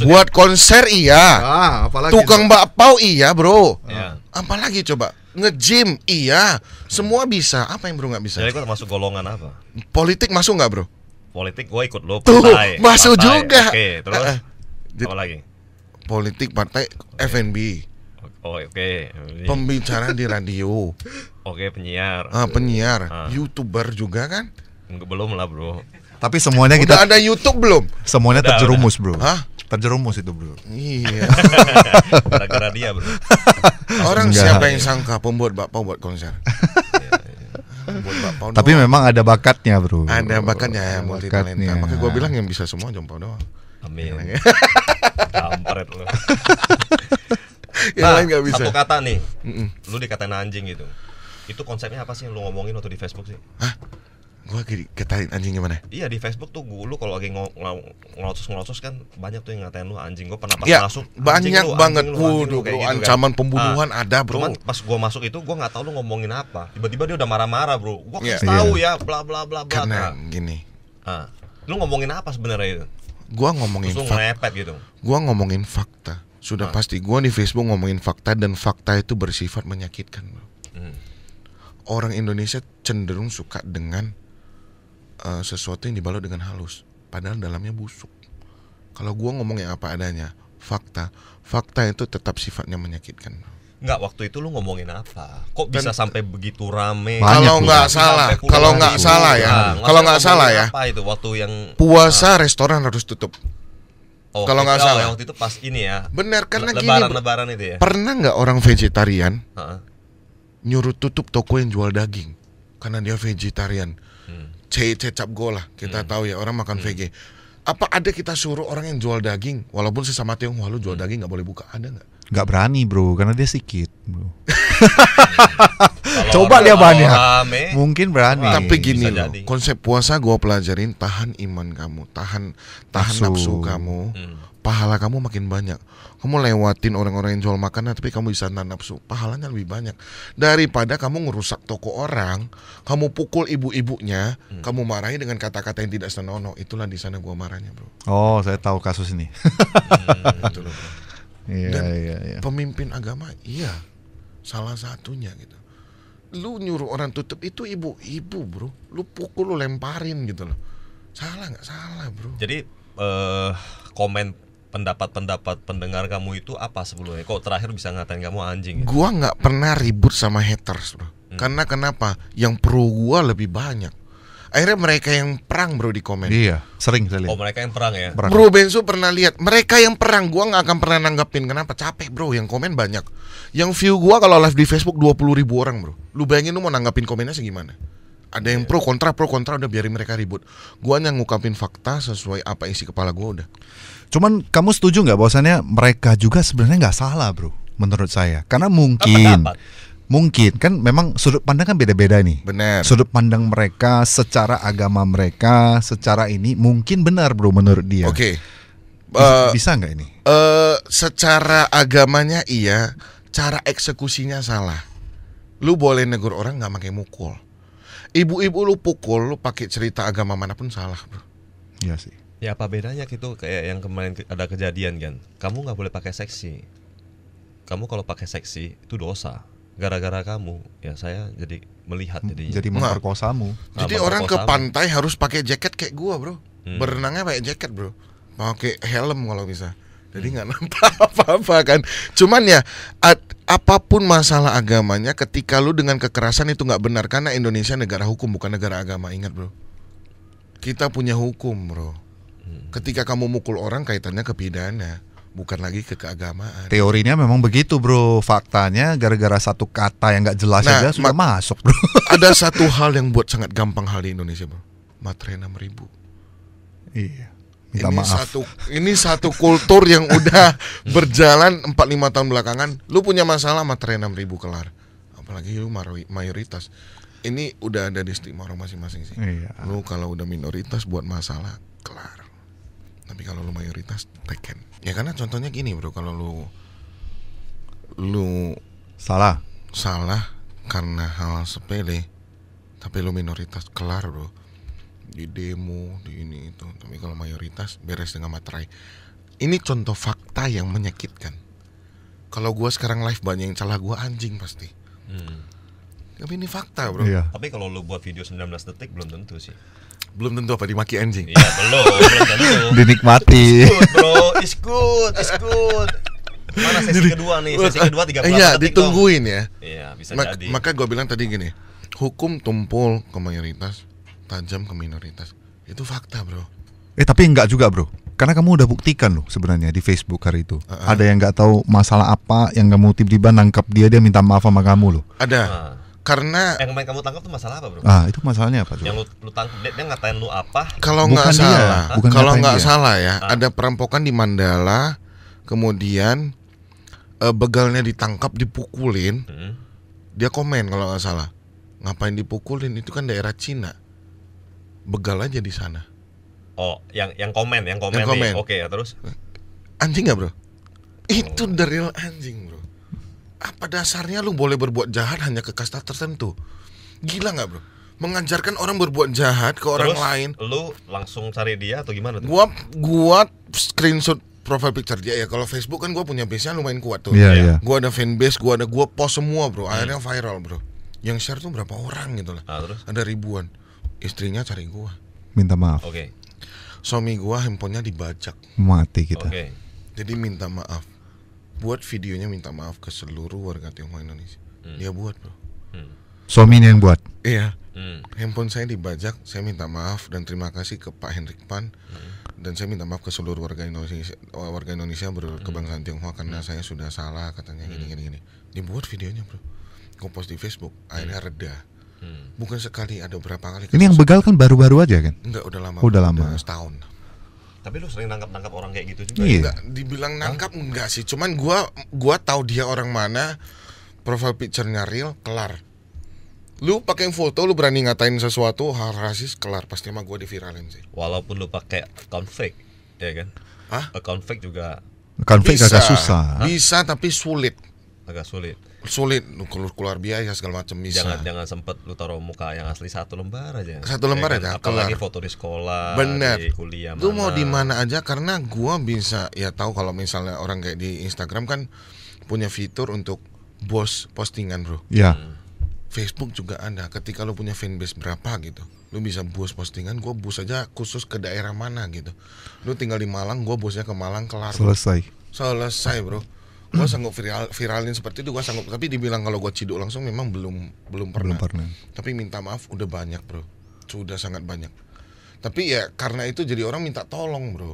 C: Buat konser iya,
B: apalagi
C: tukang bakpao iya bro.
A: Ya.
C: Apalagi coba nge-gym iya, semua bisa. Apa yang bro nggak bisa?
A: Jadi gua masuk golongan apa?
C: Politik masuk nggak bro?
A: Politik gua ikut lo.
C: Tuh, masuk juga.
A: Oke, terus apa lagi?
C: Politik partai FNB.
A: Oke.
C: Pembicara di radio.
A: Oke, penyiar.
C: Penyiar, YouTuber juga kan?
A: Belum lah bro.
B: Tapi semuanya
C: Udah ada YouTube belum?
B: Semuanya terjerumus bro.
C: Hah?
B: Terjerumus itu bro.
C: Iya.
A: Gara-gara dia bro.
C: Orang siapa yang sangka pembuat bakpao buat konser?
B: Tapi memang ada bakatnya bro.
C: Ada bakatnya ya, multi talenta. Makanya gue bilang yang bisa semua Jompau doang.
A: Amin. Kampret lo.
C: Yang lain nggak bisa.
A: Satu kata nih, lu dikatain anjing gitu. Itu konsepnya apa sih yang lu ngomongin waktu di Facebook sih?
C: Hah? Gua dikatain anjing gimana?
A: Iya di Facebook tuh lu kalau lagi ngelosos kan banyak tuh yang ngatain lu anjing. Gua pernah pas
C: ya,
A: masuk
C: banyak banget.
A: Waduh,
C: gitu ancaman pembunuhan ada bro.
A: Cuman pas gua masuk itu gua nggak tahu lu ngomongin apa. Tiba-tiba dia udah marah-marah bro. Gua kasih tahu ya bla bla bla bla.
C: Karena gini.
A: Lu ngomongin apa sebenarnya itu?
C: Gua ngomongin
A: fakta gitu.
C: Gua ngomongin fakta. Sudah pasti gua di Facebook ngomongin fakta dan fakta itu bersifat menyakitkan bro. Orang Indonesia cenderung suka dengan sesuatu yang dibalut dengan halus, padahal dalamnya busuk. Kalau gua ngomong yang apa adanya, fakta itu tetap sifatnya menyakitkan.
A: Enggak, waktu itu lu ngomongin apa? Kok bisa sampai begitu rame?
C: Kalau nggak salah ya,
A: apa itu waktu yang
C: puasa restoran harus tutup. Kalau nggak salah
A: waktu itu pas ini ya.
C: Benar, karena
A: Lebaran itu ya.
C: Pernah nggak orang vegetarian nyuruh tutup toko yang jual daging karena dia vegetarian. Cecap gola, kita tahu ya orang makan vege. Apa ada kita suruh orang yang jual daging, walaupun sesama Tionghoa, lu jual daging nggak boleh buka, ada nggak?
B: Nggak berani bro, karena dia sikit bro. Coba dia banyak, mungkin berani.
C: Tapi gini loh, konsep puasa gua pelajarin, tahan iman kamu, tahan nafsu kamu, pahala kamu makin banyak. Kamu lewatin orang-orang yang jual makanan tapi kamu bisa nahan nafsu, pahalanya lebih banyak daripada kamu ngerusak toko orang, kamu pukul ibu-ibunya, kamu marahi dengan kata-kata yang tidak senonoh. Itulah di sana gua marahnya bro.
B: Oh, saya tahu kasus ini.
C: Itu loh bro. Dan pemimpin agama iya salah satunya gitu. Lu nyuruh orang tutup itu ibu-ibu bro, lu pukul, lu lemparin gitu loh. Salah nggak? Salah bro.
A: Jadi komen pendapat pendengar kamu itu apa sebelumnya? Kok terakhir bisa ngatain kamu anjing? Gitu?
C: Gua nggak pernah ribut sama haters bro. Karena kenapa? Yang pro gua lebih banyak. Akhirnya mereka yang perang bro di komen.
B: Iya, sering saya lihat.
A: Oh, mereka yang perang ya?
B: Perang.
C: Bro Bensu pernah lihat mereka yang perang, gua nggak akan pernah nanggapin. Kenapa? Capek bro, yang komen banyak. Yang view gua kalau live di Facebook 20.000 orang bro. Lu bayangin lu mau nanggapin komennya segimana? Ada yang pro kontra udah biarin mereka ribut. Gua hanya ngungkapin fakta sesuai apa isi kepala gua udah.
B: Cuman kamu setuju nggak bahwasannya mereka juga sebenarnya nggak salah bro, menurut saya. Karena mungkin kan memang sudut pandang kan beda-beda nih.
C: Benar.
B: Sudut pandang mereka secara agama mereka, secara ini mungkin benar bro menurut dia.
C: Oke.
B: Bisa nggak ini?
C: Secara agamanya iya, cara eksekusinya salah. Lu boleh negur orang nggak pakai mukul. Ibu-ibu lu pukul, lu pakai cerita agama manapun salah bro.
B: Iya sih.
A: Ya apa bedanya gitu kayak yang kemarin ada kejadian kan? Kamu nggak boleh pakai seksi. Kamu kalau pakai seksi itu dosa. Gara-gara kamu, ya saya jadi melihat
B: jadi memperkosamu.
C: Jadi orang ke pantai harus pakai jaket kayak gua bro. Berenangnya pakai jaket bro. Pakai helm kalau bisa. Jadi nggak nampak apa-apa kan. Cuman ya apapun masalah agamanya, ketika lu dengan kekerasan itu nggak benar. Karena Indonesia negara hukum bukan negara agama. Ingat bro. Kita punya hukum bro. Ketika kamu mukul orang kaitannya ke pidana, bukan lagi ke keagamaan.
B: Teorinya memang begitu bro. Faktanya gara-gara satu kata yang nggak jelas aja sudah masuk bro.
C: Ada satu hal yang buat sangat gampang hal di Indonesia bro. Materai 6.000.
B: Iya. Minta maaf.
C: Ini satu kultur yang udah berjalan 4-5 tahun belakangan. Lu punya masalah materai 6.000 kelar. Apalagi lu mayoritas. Ini udah ada di stigma orang masing-masing sih.
B: Iya.
C: Lu kalau udah minoritas buat masalah kelar. Tapi kalau lu mayoritas teken. Ya karena contohnya gini bro, kalau lu
B: salah
C: karena hal sepele, tapi lu minoritas kelar bro. Di demo, di ini itu. Tapi kalau mayoritas beres dengan materai. Ini contoh fakta yang menyakitkan. Kalau gua sekarang live banyak yang salah, gua anjing pasti. Tapi ini fakta bro.
B: Iya.
A: Tapi kalau lu buat video 19 detik belum tentu sih.
C: Belum tentu apa dimaki anjing.
A: Iya belum tentu.
B: Dinikmati.
A: It's good. Mana sesi kedua nih? Sesi kedua 38 detik.
C: Iya, ditungguin ya.
A: Iya, bisa jadi.
C: Maka gue bilang tadi gini, hukum tumpul ke mayoritas, tajam ke minoritas. Itu fakta, bro.
B: Tapi enggak juga, bro. Karena kamu udah buktikan loh sebenarnya di Facebook hari itu. Ada yang nggak tahu masalah apa, yang kamu tiba-tiba nangkap dia minta maaf sama kamu loh.
C: Ada. Karena
A: yang kemarin kamu tangkap tuh masalah apa bro?
B: Itu masalahnya apa?
A: Yang lu tangkap dia ngatain lu apa?
C: Kalau nggak salah, kalau nggak salah ya, ada perampokan di Mandala, kemudian begalnya ditangkap, dipukulin, dia komen kalau nggak salah, ngapain dipukulin? Itu kan daerah Cina, begal aja di sana.
A: Oh, yang komen. Oke, ya terus?
C: Anjing nggak bro? Itu the real anjing bro. Apa dasarnya lu boleh berbuat jahat hanya ke kasta tertentu? Gila gak bro? Mengajarkan orang berbuat jahat ke orang lain.
A: Lu langsung cari dia atau gimana tuh?
C: Gua screenshot profile picture dia ya. Kalau Facebook kan gua punya base-nya lumayan kuat tuh.
B: Yeah.
C: Gua ada fanbase, gua post semua bro. Akhirnya viral bro. Yang share tuh berapa orang gitu lah.
A: Terus?
C: Ada ribuan. Istrinya cari gua,
B: minta maaf.
A: Oke.
C: Suami gua handphonenya dibajak.
B: Mati kita.
A: Oke.
C: Jadi minta maaf. Buat videonya minta maaf ke seluruh warga Tionghoa Indonesia. Dia buat bro.
B: Suaminya yang buat?
C: Iya. Handphone saya dibajak. Saya minta maaf dan terima kasih ke Pak Hendrik Pan. Dan saya minta maaf ke seluruh warga Indonesia berkebangsaan Tionghoa karena saya sudah salah katanya gini. Dibuat videonya bro. Gue post di Facebook, akhirnya reda. Bukan sekali, ada berapa kali.
B: Ini yang begal kan baru-baru aja kan?
C: Enggak, udah lama.
B: Udah lama.
C: Setahun.
A: Tapi lu sering nangkap orang kayak gitu juga?
B: Iya.
C: Enggak, dibilang nangkap enggak sih. Cuman gua tahu dia orang mana, profile picture-nya real, kelar. Lu pakai foto, lu berani ngatain sesuatu hal rasis, kelar. Pasti sama gua diviralin sih.
A: Walaupun lu pakai account fake, ya kan?
C: Hah?
A: Account fake juga
B: Konflik agak susah.
C: Bisa tapi sulit.
A: agak sulit.
C: Sulit, lu keluar biaya segala macam bisa.
A: Jangan sempet lu taruh muka yang asli 1 lembar aja.
C: 1 lembar
A: ya kan?
C: aja,
A: Apalagi
C: kelar.
A: foto di sekolah,
C: Bener.
A: di kuliah
C: Lu mau di mana aja, karena gua bisa ya tahu kalau misalnya orang kayak di Instagram kan punya fitur untuk bos postingan, bro.
B: Ya.
C: Facebook juga ada. Ketika lu punya fanbase berapa gitu, lu bisa bos postingan. Gua bos aja khusus ke daerah mana gitu. Lu tinggal di Malang, gua bosnya ke Malang, kelar. Bro. Selesai, bro. Gua sanggup viralin seperti itu, gua sanggup. Tapi dibilang kalau gua ciduk langsung memang belum pernah. Tapi minta maaf udah banyak, bro. Sudah sangat banyak. Tapi ya karena itu jadi orang minta tolong, bro.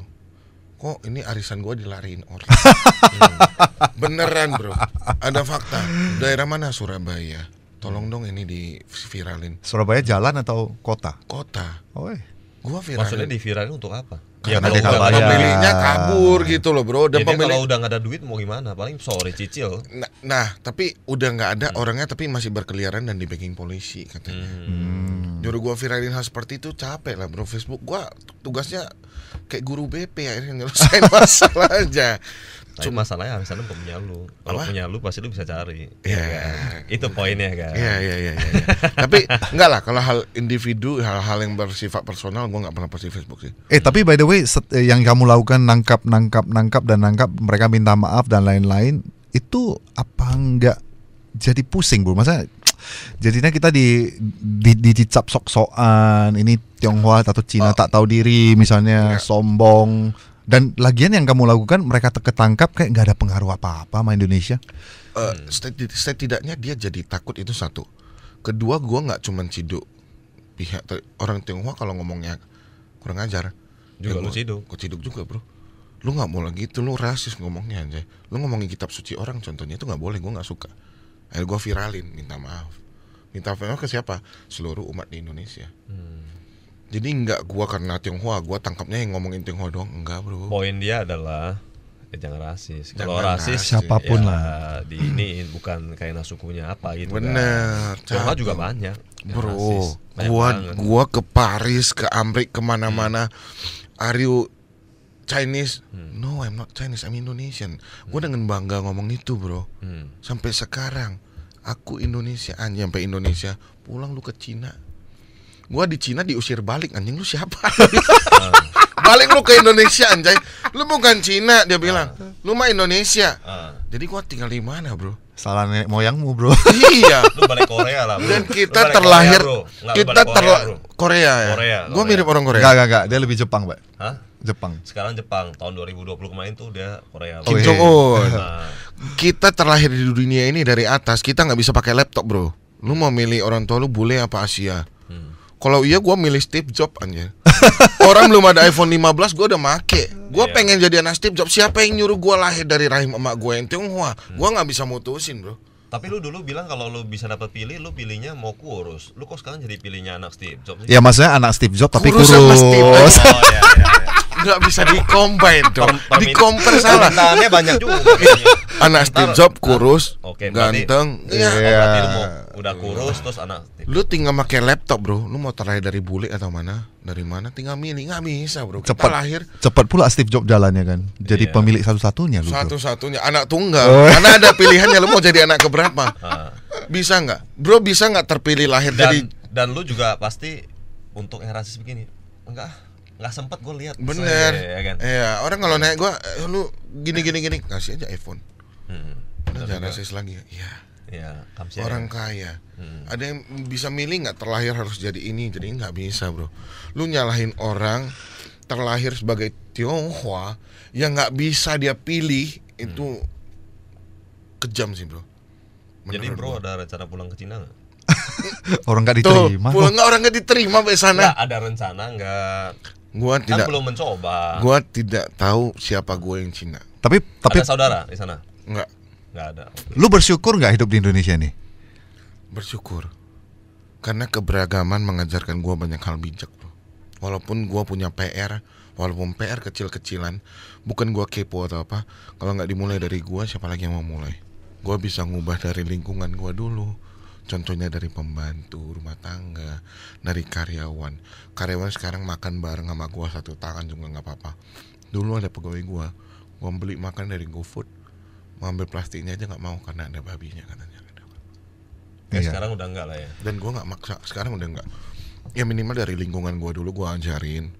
C: Kok ini arisan gua dilariin orang. Beneran, bro. Ada fakta. Daerah mana? Surabaya. Tolong dong ini diviralin.
B: Surabaya jalan atau kota?
C: Kota.
B: Oh,
C: Gua viralin.
A: Maksudnya diviralin untuk apa?
C: Ya,
A: kalau
C: pemiliknya kabur gitu loh, bro. Dan
A: jadi kalau udah nggak ada duit mau gimana? Paling sorry cicil.
C: Nah, tapi udah nggak ada orangnya, tapi masih berkeliaran dan di backing polisi katanya. Nyuruh gua viralin hal seperti itu capek lah, bro. Facebook gua tugasnya kayak guru BP akhirnya nyelesain masalah aja.
A: Cuma masalahnya alasannya punya lu. Kalau punya lu pasti lu bisa cari.
C: Iya.
A: Kan? Itu poinnya kan.
C: Iya. Tapi enggak lah, kalau hal individu, hal-hal yang bersifat personal gua nggak pernah post di Facebook sih.
B: Tapi by the way, yang kamu lakukan nangkap mereka minta maaf dan lain-lain, itu apa enggak jadi pusing, bro? Masa jadinya kita dicap sok-sokan, ini Tionghoa atau Cina tak tahu diri misalnya, sombong. Dan lagian yang kamu lakukan mereka ketangkap kayak nggak ada pengaruh apa-apa sama Indonesia.
C: Setidaknya dia jadi takut, itu satu. Kedua, gua nggak cuman ciduk pihak orang Tionghoa kalau ngomongnya kurang ajar.
A: Juga lu ciduk.
C: Gua ciduk juga, bro. Lu nggak boleh gitu, lu rasis ngomongnya aja. Lu ngomongin kitab suci orang contohnya itu nggak boleh, gua nggak suka. Akhirnya gua viralin, minta maaf. Minta maaf ke siapa? Seluruh umat di Indonesia. Jadi enggak gua karena Tionghoa, gua tangkapnya yang ngomongin Tionghoa doang, enggak, bro.
A: Poin dia adalah jangan rasis. Kalau rasis
B: siapapun
A: ya,
B: lah.
A: Di ini bukan karena sukunya apa gitu.
C: Bener.
A: Kan. Tionghoa juga banyak.
C: Bro, gua ke Paris, ke Amrik, kemana-mana. Are you Chinese? No, I'm not Chinese, I'm Indonesian. Gua dengan bangga ngomong itu, bro. Sampai sekarang aku Indonesia, anjing, sampai Indonesia. Pulang lu ke Cina. Gua di Cina diusir balik, anjing lu siapa? Balik lu ke Indonesia, anjay. Lu bukan Cina, dia bilang. Lu mah Indonesia. Jadi gua tinggal di mana, bro?
B: Salah nenek moyangmu, bro.
C: Iya.
A: Lu balik Korea lah, bro.
C: Dan kita terlahir Korea ya. Gua mirip orang Korea.
B: Enggak, dia lebih Jepang, Pak.
A: Hah?
B: Jepang.
A: Sekarang Jepang, tahun 2020 kemarin tuh dia Korea.
C: Kim Jong Un. Kita terlahir di dunia ini dari atas, kita nggak bisa pakai laptop, bro. Lu mau milih orang tua lu bule apa Asia? Kalau iya gua milih Steve Jobs aja. Orang belum ada iPhone 15 gua udah make. Gua pengen jadi anak Steve Jobs. Siapa yang nyuruh gua lahir dari rahim emak gua yang Tionghoa? Gua nggak bisa mutusin, bro.
A: Tapi lu dulu bilang kalau lu bisa dapat pilih, lu pilihnya mau kurus. Lu kok sekarang jadi pilihnya anak Steve Jobs?
B: Ya maksudnya anak Steve Jobs tapi
C: Kurus
B: kurus.
C: sama Steve Jobs.
A: Oh iya.
C: Nggak bisa di-combine dong. Di-compare salah.
A: Permintaannya banyak juga.
C: Anak Steve Jobs kurus,
A: Oke,
C: ganteng.
A: Iya. Berarti lu mau udah kurus terus anak Steve.
C: Lu tinggal pakai laptop, bro. Lu mau terlahir dari bule atau mana? Dari mana? Tinggal milih. Nggak bisa, bro. Kita lahir
B: Cepat pula Steve Jobs jalannya kan. Jadi pemilik satu-satunya lu.
C: Satu-satunya anak tunggal. Karena ada pilihannya, lu mau jadi anak keberapa? Bisa nggak? Bro, bisa nggak terpilih lahir
A: dan lu juga pasti untuk yang rasis begini. Enggak sempet gue lihat.
C: Bener.
A: Ya kan?
C: Iya, orang kalau naik gua lu gini kasih aja iPhone. Jangan rasis lagi. Iya.
A: Ya,
C: orang kaya. Ada yang bisa milih nggak terlahir harus jadi ini, jadi nggak bisa, bro. Lu nyalahin orang terlahir sebagai Tionghoa yang nggak bisa dia pilih, itu kejam sih, bro.
A: Jadi bro ada rencana pulang ke Cina nggak?
B: Orang nggak diterima.
C: Pulang nggak, orang nggak diterima di sana.
A: Nggak ada rencana nggak?
C: Gua
A: kan
C: tidak.
A: Belum mencoba.
C: Gua tidak tahu siapa gue yang Cina.
B: Tapi
A: ada saudara di sana?
C: Nggak
A: ada.
B: Lu bersyukur nggak hidup di Indonesia nih?
C: Bersyukur. Karena keberagaman mengajarkan gue banyak hal bijak bro. Walaupun gue punya PR, walaupun PR kecil-kecilan, bukan gue kepo atau apa, kalau nggak dimulai dari gue, siapa lagi yang mau mulai? Gue bisa ngubah dari lingkungan gue dulu. Contohnya dari pembantu rumah tangga, dari karyawan. Karyawan sekarang makan bareng sama gue satu tangan juga nggak apa-apa. Dulu ada pegawai gue beli makan dari GoFood, mau ambil plastiknya aja nggak mau karena ada babinya katanya.
A: Sekarang udah enggak lah ya.
C: Dan gue nggak maksa, sekarang udah enggak. Ya minimal dari lingkungan gue dulu gue ajarin.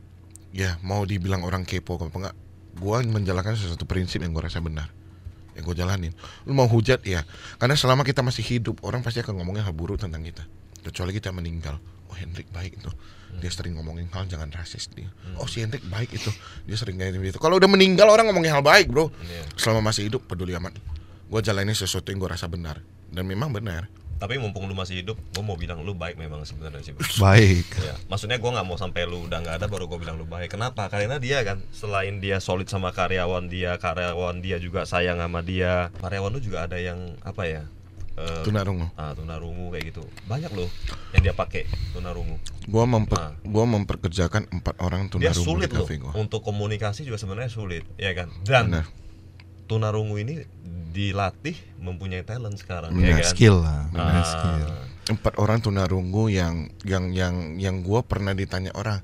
C: Ya mau dibilang orang kepo apa enggak, gue menjalankan sesuatu prinsip yang gue rasa benar, yang gue jalanin. Lu mau hujat ya, karena selama kita masih hidup orang pasti akan ngomongin hal buruk tentang kita. Kecuali kita meninggal. Oh Hendrik baik itu, dia sering ngomongin hal jangan rasis dia. Oh si Hendrik baik itu, dia sering kayak gitu. Kalau udah meninggal orang ngomongin hal baik bro. Selama masih hidup peduli amat. Gue jalanin sesuatu yang gue rasa benar, dan memang benar.
A: Tapi mumpung lu masih hidup, gue mau bilang lu baik memang sebenarnya sih bro.
B: Baik.
A: Ya, maksudnya gue nggak mau sampai lu udah nggak ada baru gue bilang lu baik. Kenapa? Karena dia kan selain dia solid sama karyawan dia juga sayang sama dia. Karyawan lu juga ada yang apa ya?
C: Tunarungu.
A: Tunarungu kayak gitu. Banyak loh yang dia pakai tunarungu.
C: Gua memperkerjakan 4 orang tunarungu.
A: Dia sulit
C: di
A: loh.
C: cafe gua.
A: Untuk komunikasi juga sebenarnya sulit, ya kan? Dan tunarungu ini dilatih mempunyai talent sekarang, ya kan?
B: Skill lah, skill.
C: 4 orang tunarungu yang gue pernah ditanya orang,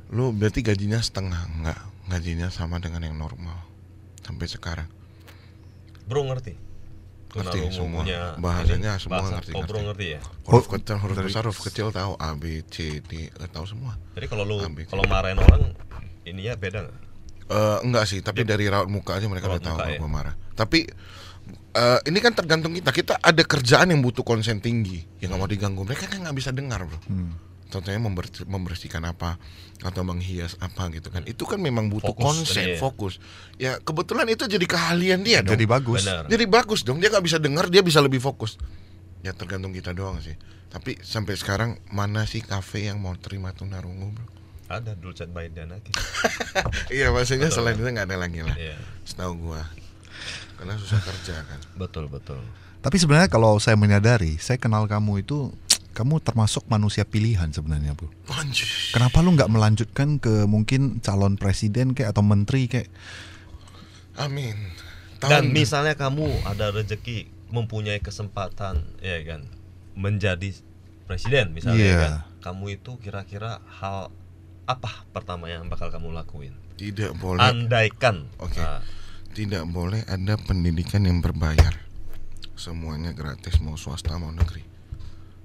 C: lu berarti gajinya setengah? Enggak, gajinya sama dengan yang normal sampai sekarang.
A: Bro ngerti?
C: Ngerti semua bahasanya ini, semua ngerti.
A: Bro ngerti ya?
C: Huruf kecil, huruf besar, huruf kecil tahu, A B C D tahu semua.
A: Jadi kalau marahin orang ininya beda nggak?
C: Enggak sih, tapi dari raut muka aja mereka udah tahu kalau gue marah. Tapi ini kan tergantung kita ada kerjaan yang butuh konsen tinggi yang nggak mau diganggu, mereka kan nggak bisa dengar bro. Contohnya membersihkan apa atau menghias apa gitu kan, itu kan memang butuh konsen, fokus. Ya kebetulan itu jadi keahlian dia dong.
B: Jadi bagus.
A: Benar.
C: Jadi bagus dong, dia nggak bisa dengar, dia bisa lebih fokus. Ya tergantung kita doang sih. Tapi sampai sekarang mana sih kafe yang mau terima tunarungu bro?
A: Ada Dulcet by Danaki.
C: Iya maksudnya selain itu nggak ada lagi lah.
A: Iya.
C: Setahu gua. Karena susah kerja kan.
A: Betul.
B: Tapi sebenarnya kalau saya menyadari, saya kenal kamu itu, kamu termasuk manusia pilihan sebenarnya bro.
C: Anjir.
B: Kenapa lu nggak melanjutkan ke mungkin calon presiden kayak atau menteri kayak?
C: Amin.
A: Dan misalnya kamu ada rezeki, mempunyai kesempatan, ya kan, menjadi presiden misalnya, kan, kamu itu kira-kira hal apa pertama yang bakal kamu lakuin?
C: Tidak boleh.
A: Andaikan.
C: Oke. Tidak boleh ada pendidikan yang berbayar. Semuanya gratis, mau swasta mau negeri.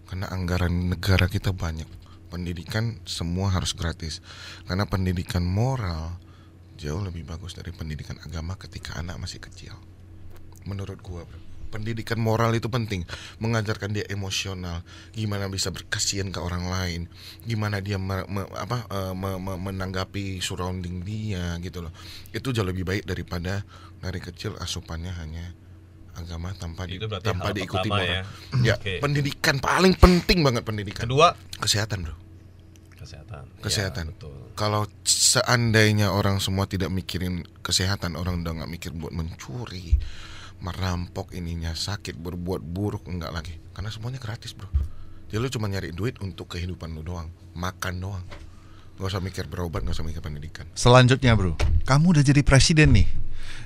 C: Karena anggaran negara kita banyak. Pendidikan semua harus gratis. Karena pendidikan moral jauh lebih bagus dari pendidikan agama ketika anak masih kecil. Menurut gua, bro. Pendidikan moral itu penting, mengajarkan dia emosional, gimana bisa berkasihan ke orang lain, gimana dia menanggapi surrounding dia gitu loh. Itu jauh lebih baik daripada dari kecil asupannya hanya agama tanpa diikuti moral. Ya, pendidikan paling penting banget pendidikan.
A: Kedua,
C: kesehatan, bro. Kesehatan.
A: Ya, betul.
C: Kalau seandainya orang semua tidak mikirin kesehatan, orang udah nggak mikir buat mencuri, merampok ininya, sakit, berbuat buruk, enggak lagi. Karena semuanya gratis bro. Jadi lu cuma nyari duit untuk kehidupan lu doang, makan doang. Gak usah mikir berobat, gak usah mikir pendidikan.
B: Selanjutnya bro, kamu udah jadi presiden nih.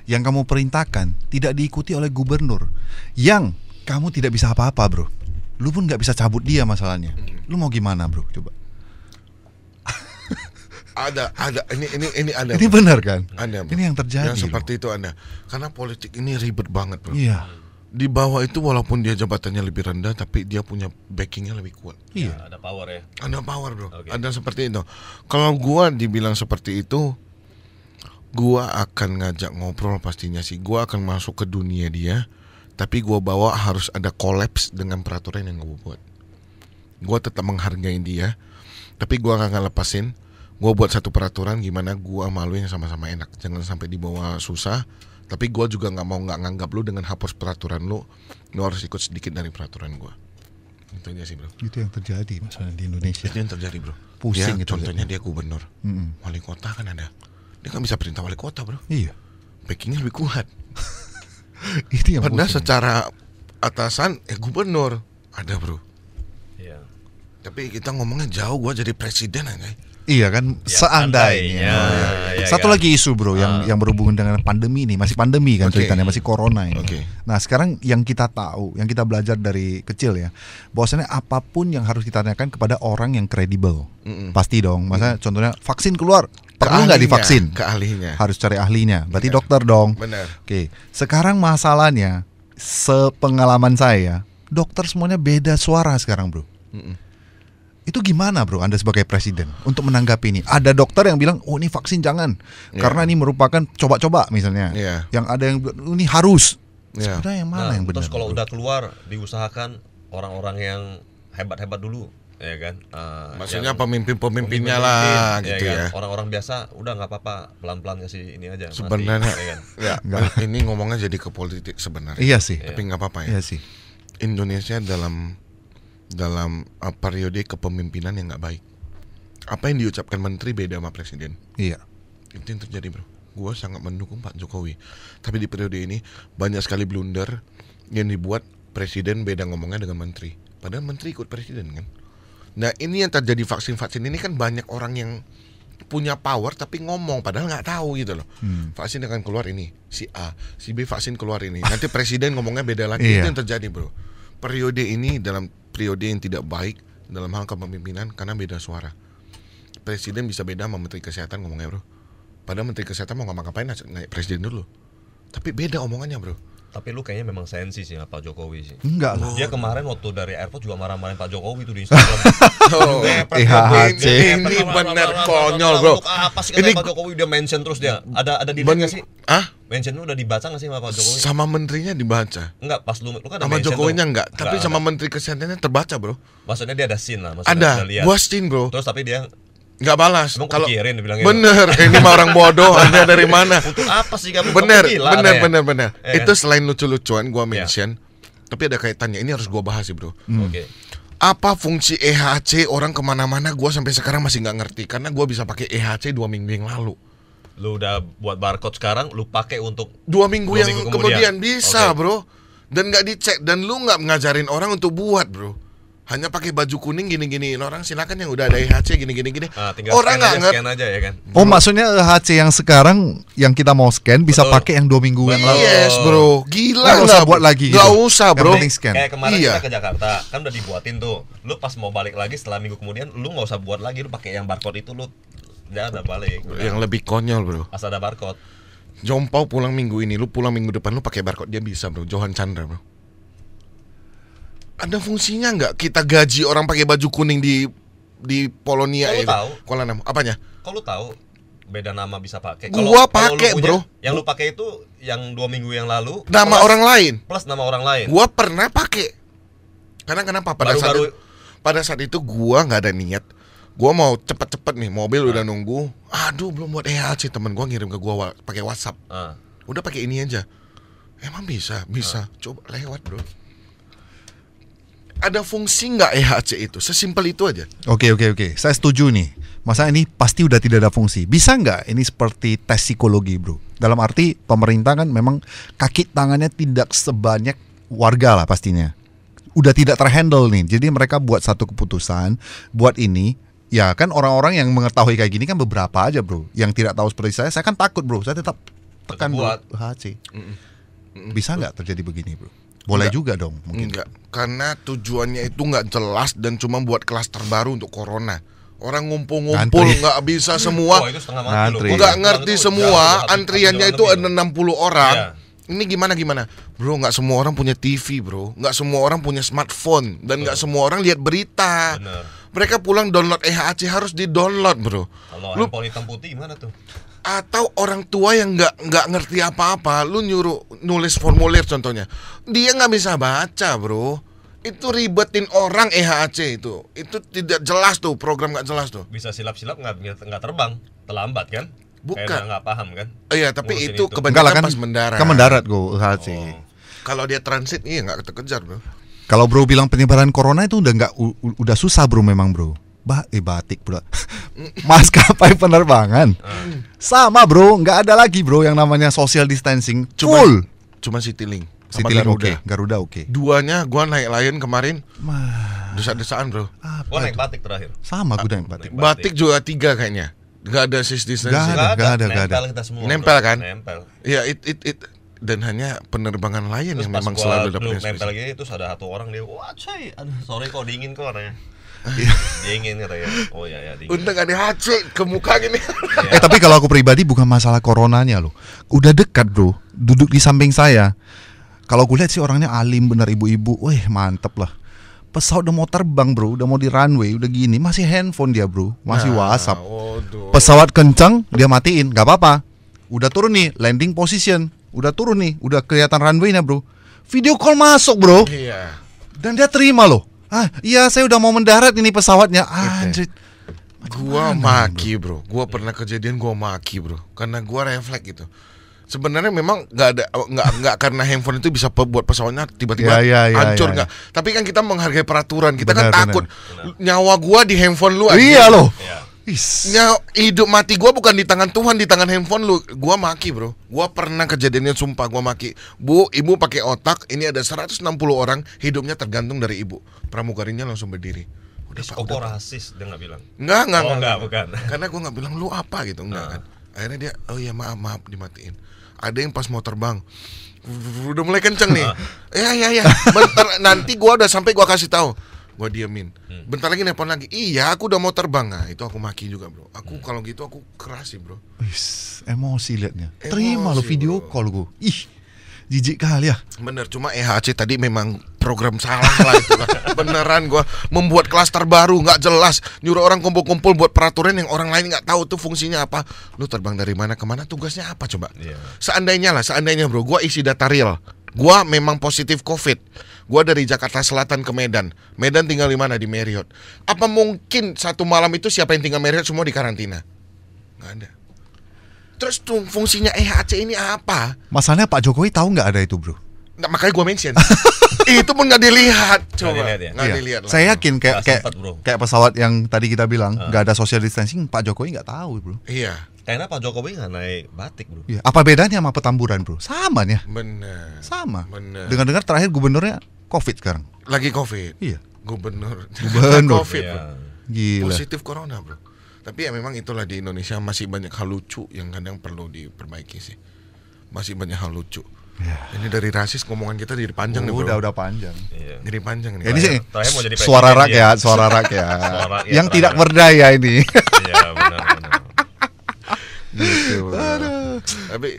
B: Yang kamu perintahkan tidak diikuti oleh gubernur, yang kamu tidak bisa apa-apa bro. Lu pun gak bisa cabut dia masalahnya. Lu mau gimana bro, coba.
C: Ada ini ada.
B: Ini benar kan?
C: Ada.
B: Ini yang terjadi.
C: Yang seperti itu ada. Karena politik ini ribet banget, bro.
B: Iya.
C: Di bawah itu walaupun dia jabatannya lebih rendah, tapi dia punya backingnya lebih kuat.
B: Iya.
A: Ada power ya.
C: Ada power, bro.
A: Okay.
C: Ada seperti itu. Kalau gua dibilang seperti itu, gua akan ngajak ngobrol pastinya sih. Gua akan masuk ke dunia dia, tapi gua bawa harus ada kolaps dengan peraturan yang gua buat. Gua tetap menghargai dia, tapi gua akan lepasin. Gue buat satu peraturan gimana gue malu yang sama-sama enak. Jangan sampai dibawa susah. Tapi gue juga gak mau nganggap lu dengan hapus peraturan lu harus ikut sedikit dari peraturan gue. Itu aja sih bro.
B: Itu yang terjadi masalah di Indonesia.
C: Itu yang terjadi bro.
B: Pusing
C: ya,
B: gitu.
C: Contohnya dia gubernur, wali kota kan ada. Dia kan bisa perintah wali kota bro.
B: Iya.
C: Backingnya lebih kuat.
B: Itu yang
C: padahal
B: pusing.
C: Secara atasan gubernur ada bro.
A: Iya.
C: Tapi kita ngomongnya jauh, gua jadi presiden aja.
B: Iya kan,
A: Ya,
B: seandainya.
A: ya
B: Satu
A: kan?
B: lagi isu bro yang berhubungan dengan pandemi ini, masih pandemi kan
C: Oke.
B: ceritanya, masih corona ini.
C: Oke.
B: Nah sekarang yang kita tahu, yang kita belajar dari kecil ya, bahwasanya apapun yang harus kita tanyakan kepada orang yang kredibel, pasti dong. Masa contohnya vaksin keluar, perlu nggak divaksin?
C: Ke ahlinya.
B: Harus cari ahlinya, berarti
C: Benar.
B: dokter dong.
C: Benar.
B: Oke, sekarang masalahnya, sepengalaman saya, dokter semuanya beda suara sekarang bro. Itu gimana bro, Anda sebagai presiden untuk menanggapi ini? Ada dokter yang bilang, oh ini vaksin jangan, karena ini merupakan coba-coba misalnya. Yang ada yang bilang, ini harus. Sebenarnya yang mana yang benar?
A: Terus kalau
B: bro?
A: udah keluar, diusahakan orang-orang yang hebat-hebat dulu, ya kan?
C: Maksudnya
A: yang
C: pemimpin-pemimpinnya lah gitu ya.
A: kan? Orang-orang biasa udah nggak apa-apa, pelan-pelan kasih ini aja.
C: Sebenarnya
A: mati, ya kan?
C: ya, ini ngomongnya jadi ke politik sebenarnya.
B: Iya sih.
C: Tapi nggak apa-apa ya.
B: Iya sih.
C: Indonesia dalam periode kepemimpinan yang nggak baik. Apa yang diucapkan menteri beda sama presiden.
B: Iya.
C: Itu yang terjadi bro. Gue sangat mendukung Pak Jokowi. Tapi di periode ini banyak sekali blunder yang dibuat presiden beda ngomongnya dengan menteri. Padahal menteri ikut presiden kan. Nah ini yang terjadi vaksin ini kan banyak orang yang punya power tapi ngomong padahal nggak tahu gitu loh. Vaksin akan keluar ini, si A, si B vaksin keluar ini. Nanti presiden ngomongnya beda lagi. Itu yang terjadi bro. Periode ini dalam periode yang tidak baik dalam hal kepemimpinan karena beda suara. Presiden bisa beda sama menteri kesehatan ngomongnya bro. Padahal menteri kesehatan mau ngapa-ngapain naik presiden dulu. Tapi beda omongannya bro.
A: Tapi lu kayaknya memang sensi sih sama Pak Jokowi sih.
B: Enggak lah.
A: Dia kemarin waktu dari airport juga marah-marahin Pak Jokowi tuh di Instagram.
B: IHC.
C: Ini bener konyol bro.
A: Apa sih kata Pak Jokowi, dia mention terus dia. Ada di nggak sih? Mention lu udah dibaca nggak sih sama Pak Jokowi?
C: Sama menterinya dibaca.
A: Enggak, pas lu kan ada
C: sama
A: mention
C: Jokowinya
A: tuh.
C: enggak, tapi sama menteri kesehatannya terbaca bro.
A: Maksudnya dia ada scene lah, maksudnya
C: Ada,
A: lihat.
C: gua scene bro.
A: Terus tapi dia
C: nggak balas.
A: Kalau dibilangnya
C: bener, ini mah orang bodoh. Anda dari mana?
A: untuk apa sih kamu?
C: Bener.
A: Ya,
C: Itu selain lucu-lucuan gua mention, tapi ada kaitannya. Ini harus gua bahas sih bro.
A: Oke.
C: Apa fungsi EHC orang kemana-mana? Gua sampai sekarang masih nggak ngerti karena gua bisa pakai EHC 2 minggu yang lalu.
A: Lu udah buat barcode sekarang, lu pakai untuk
C: 2 minggu yang kemudian bisa bro. Dan nggak dicek dan lu nggak ngajarin orang untuk buat bro. Hanya pakai baju kuning gini-giniin orang, silakan yang udah ada EHC gini.
A: Orang nggak ngerti aja ya kan.
B: Oh maksudnya EHC yang sekarang yang kita mau scan bisa pakai yang 2 minggu yang lalu.
C: Yes bro, gila
B: nggak usah buat lagi.
C: Nggak usah bro.
A: Kayak kemarin kita ke Jakarta kan udah dibuatin tuh. Lu pas mau balik lagi setelah minggu kemudian, lu nggak usah buat lagi, lu pakai yang barcode itu, lu udah balik.
C: Yang lebih konyol bro.
A: Pas ada barcode.
C: Jompau pulang minggu ini, lu pulang minggu depan lu pakai barcode dia bisa bro. Johan Chandra bro. Ada fungsinya nggak kita gaji orang pakai baju kuning di Polonia itu? Kuala Namu. Apanya?
A: Kalau lu tahu beda nama bisa pakai.
C: Gua pakai bro.
A: Yang lu pakai itu yang 2 minggu yang lalu.
C: Nama orang lain.
A: Plus nama orang lain.
C: Gua pernah pakai. Karena kenapa? Pada saat itu gua nggak ada niat. Gua mau cepet-cepet nih, mobil udah nunggu. Aduh belum buat EHC, temen gua ngirim ke gua pakai WhatsApp. Udah pakai ini aja. Emang bisa. Coba lewat bro. Ada fungsi nggak EHC itu? Sesimpel itu aja.
B: Oke. Saya setuju nih. Masa ini pasti udah tidak ada fungsi. Bisa nggak ini seperti tes psikologi bro? Dalam arti pemerintah kan memang kaki tangannya tidak sebanyak warga lah pastinya. Udah tidak terhandle nih. Jadi mereka buat satu keputusan, buat ini. Ya kan orang-orang yang mengetahui kayak gini kan beberapa aja bro. Yang tidak tahu seperti saya kan takut bro. Saya tetap tekan buat EHC. Bisa nggak terjadi begini bro? Boleh juga dong mungkin.
C: Enggak, karena tujuannya itu nggak jelas dan cuma buat klaster baru untuk corona. Orang ngumpul-ngumpul nggak bisa semua. Nggak ngerti semua. Antriannya itu ada 60 orang. Ini gimana? Bro, nggak semua orang punya TV bro. Nggak semua orang punya smartphone. Dan nggak semua orang lihat berita. Mereka pulang download EHC harus di-download bro.
A: Kalau handphone hitam putih gimana tuh?
C: Atau orang tua yang nggak ngerti apa-apa, lu nyuruh nulis formulir contohnya, dia nggak bisa baca bro. Itu ribetin orang EHC itu tidak jelas tuh, program nggak jelas tuh.
A: Bisa silap-silap nggak terbang, terlambat kan?
C: Bukan.
A: Kayak nggak paham kan?
C: Iya tapi itu kebanyakan pas mendarat.
B: Kan mendarat go EHC.
C: Kalau dia transit iya nggak terkejar bro.
B: Kalau bro bilang penyebaran corona itu udah susah bro memang bro. Batik bro. Maskapai penerbangan sama bro, nggak ada lagi bro yang namanya social distancing. Cuma
C: Citylink
B: Garuda oke.
C: Duanya gua naik Lion kemarin Desak-desaan bro.
A: Gua naik batik terakhir.
B: Sama gue naik batik.
C: Batik juga 3 kayaknya. Gak ada social distancing.
B: Gak ada.
A: Nempel kita semua.
C: Nempel kan?
A: Nempel.
C: Ya dan hanya penerbangan lain
A: Terus
C: yang
A: pas
C: memang
A: gua
C: selalu
A: duduk
C: dapat
A: nempel gini, terus ada satu orang dia, wah cuy, aduh sorry kok dingin kok katanya. Dingin katanya. Oh ya dingin.
C: Untung gak ada HC ke muka gini.
B: Tapi kalau aku pribadi bukan masalah coronanya loh. Udah dekat bro, duduk di samping saya. Kalau gue lihat sih orangnya alim bener, ibu-ibu. Wih mantep lah. Pesawat udah mau terbang bro, udah mau di runway, udah gini, masih handphone dia bro, masih WhatsApp. Pesawat kencang, dia matiin, gak apa-apa. Udah turun nih, landing position. Udah turun nih, udah kelihatan runway-nya bro. Video call masuk bro.
C: Iya.
B: Dan dia terima loh. Iya saya udah mau mendarat ini pesawatnya. Anjir.
C: Gua maki bro. Gua pernah kejadian gua maki bro. Karena gua refleks gitu. Sebenarnya memang nggak karena handphone itu bisa buat pesawatnya tiba-tiba hancur nggak. Tapi kan kita menghargai peraturan. Kita kan takut nyawa gua di handphone lu.
B: Iya loh.
C: Hidup mati gua bukan di tangan Tuhan, di tangan handphone lu. Gua maki bro. Gua pernah kejadiannya sumpah gua maki. Bu, ibu pakai otak. Ini ada 160 orang hidupnya tergantung dari ibu. Pramugarinya langsung berdiri.
A: Udah rasis dia nggak bilang.
C: Enggak,
A: bukan.
C: Karena gua nggak bilang lu apa gitu, enggak kan. Akhirnya dia, oh iya maaf dimatiin. Ada yang pas mau terbang udah mulai kenceng nih. Ya. Bentar, nanti gua udah sampai gua kasih tahu. Gua diemin. Bentar lagi nelpon lagi. Iya, aku udah mau terbang. Nah, itu aku maki juga, bro. Aku kalau gitu aku keras sih, bro.
B: Emosi liatnya. Terima lo video call gua. Ih, jijik kali ya.
C: Bener, cuma EHC tadi memang program salah lah itu lah. Beneran gua membuat klaster baru nggak jelas, nyuruh orang kumpul-kumpul buat peraturan yang orang lain nggak tahu tuh fungsinya apa. Lu terbang dari mana ke mana, tugasnya apa coba? Seandainya bro, gua isi data real. Gua memang positif COVID. Gua dari Jakarta Selatan ke Medan. Medan tinggal di mana? Di Marriott. Apa mungkin satu malam itu siapa yang tinggal Marriott semua di karantina? Nggak ada. Terus tuh fungsinya EHC ini apa?
B: Masalahnya Pak Jokowi tahu nggak ada itu bro?
C: Nah, makanya gua mention. Itu pun nggak dilihat, coba.
A: Nggak
C: dilihat.
B: Saya yakin kayak pesawat yang tadi kita bilang nggak ada social distancing, Pak Jokowi nggak tahu bro.
C: Iya.
A: Karena Pak Jokowi nggak naik batik bro.
B: Iya. Apa bedanya sama Petamburan bro? Sama nih.
C: Bener.
B: Sama.
C: Bener.
B: Dengar-dengar terakhir gubernurnya COVID sekarang.
C: Lagi COVID.
B: Iya.
C: Gubernur.
B: COVID.
C: Bro.
B: Gila.
C: Positif corona bro. Tapi ya memang itulah di Indonesia masih banyak hal lucu yang kadang perlu diperbaiki sih. Masih banyak hal lucu. Ya. Ini dari rasis ngomongan kita jadi panjang nih bro.
B: Udah panjang.
C: Iya. Jadi panjang nih.
B: Ini sih
A: mau jadi
B: suara rakyat. Yang tidak berdaya ini.
A: Iya benar.
C: Gitu. Tapi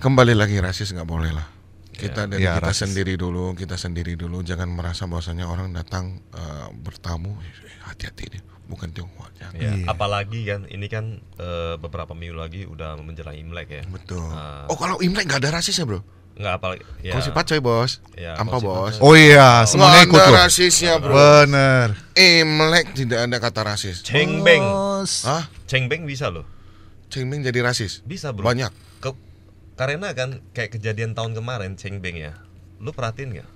C: kembali lagi rasis nggak boleh lah. Kita dari kita sendiri dulu. Jangan merasa bahwasanya orang datang bertamu. Hati-hati deh. Bukan Tionghoa.
A: Apalagi kan ini kan beberapa minggu lagi udah menjelang Imlek ya.
C: Betul. Kalau Imlek nggak ada rasisnya bro?
A: Nggak apalagi.
C: Kongsi pacoy bos. Ampa bos.
B: Oh iya, semuanya ikut
C: loh.
B: Nggak ada
C: rasisnya bro.
B: Bener.
C: Imlek tidak ada kata rasis.
A: Cengbeng.
C: Hah?
A: Cengbeng bisa loh.
C: Cengbeng jadi rasis?
A: Bisa bro.
C: Banyak.
A: Karena kan kayak kejadian tahun kemarin cengbeng ya. Lu perhatiin nggak?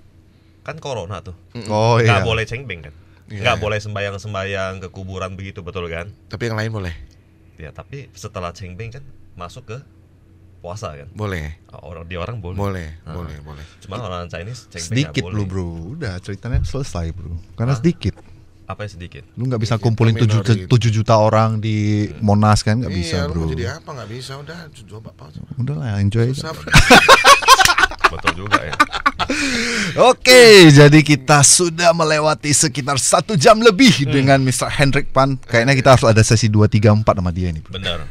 A: Kan corona tuh. Nggak boleh cengbeng kan. Nggak boleh sembayang ke kuburan begitu, betul kan?
C: Tapi yang lain boleh.
A: Ya tapi setelah cengbeng kan masuk ke puasa kan?
C: Boleh.
A: Orang boleh.
C: Boleh.
A: Cuma orang Chinese cengbeng
B: sedikit lu bro. Udah ceritanya selesai bro. Karena sedikit.
A: Apa yang sedikit?
B: Lu nggak bisa kumpulin 7 juta orang di Monas kan, nggak bisa bro.
C: Lu mau jadi apa, nggak bisa. Udah coba apa.
B: Udah lah, enjoy aja.
A: Betul juga ya.
B: Oke, jadi kita sudah melewati sekitar 1 jam lebih dengan Mr. Hendrik Pan. Kayaknya kita harus ada sesi 2, 3, 4 sama dia nih.
A: Benar.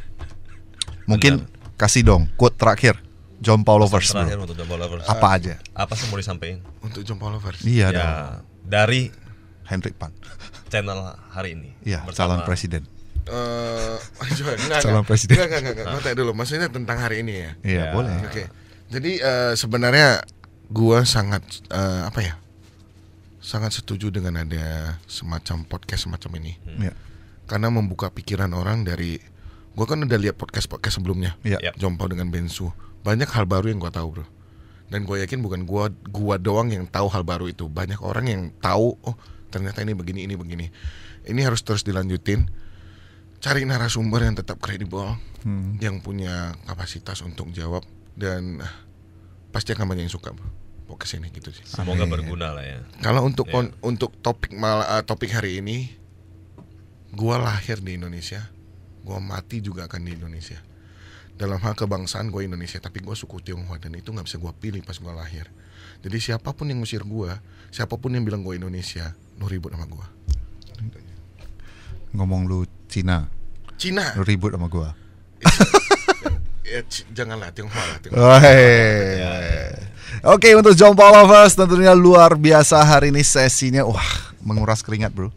B: Mungkin kasih dong quote terakhir John Paul Lovers.
A: Terakhir untuk John Paul Lovers.
B: Apa aja?
A: Apa sih mau disampaikan?
C: Untuk John Paul Lovers.
B: Iya
A: ya,
B: dong.
A: Dari
B: Hendrik Pan.
A: Channel hari ini.
B: Iya, calon presiden.
C: Calon
B: presiden.
C: Enggak. Nanti dulu. Maksudnya tentang hari ini ya.
B: Iya, boleh.
C: Oke. Jadi sebenarnya gua sangat sangat setuju dengan ada semacam podcast semacam ini. Karena membuka pikiran orang dari gua kan udah lihat podcast sebelumnya. John Paul dengan Bensu. Banyak hal baru yang gua tahu, bro. Dan gua yakin bukan gua doang yang tahu hal baru itu. Banyak orang yang tahu, oh ternyata ini begini. Ini harus terus dilanjutin. Cari narasumber yang tetap kredibel, yang punya kapasitas untuk jawab, dan pasti akan banyak yang suka, bro. fokus ini gitu sih.
A: Semoga berguna lah ya.
C: Kalau untuk untuk topik hari ini, gua lahir di Indonesia, gua mati juga akan di Indonesia. Dalam hal kebangsaan gue Indonesia, tapi gue suku Tionghoa dan itu nggak bisa gue pilih pas gue lahir. Jadi siapapun yang ngusir gue, siapapun yang bilang gue Indonesia, lu ribut sama gue.
B: Ngomong lu Cina, lu ribut sama gue.
C: Janganlah Tionghoa lah.
B: Oke, untuk Jompo Lovers tentunya luar biasa hari ini sesinya. Wah, menguras keringat bro.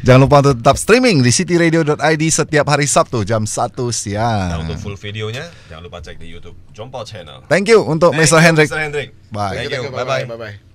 B: Jangan lupa untuk tetap streaming di cityradio.id setiap hari Sabtu jam 1 siang.
A: Nah, untuk full videonya jangan lupa cek di YouTube Jompo Channel.
B: Thank you untuk Mr. Hendrik.
A: Bye.
C: Thank you. Bye bye.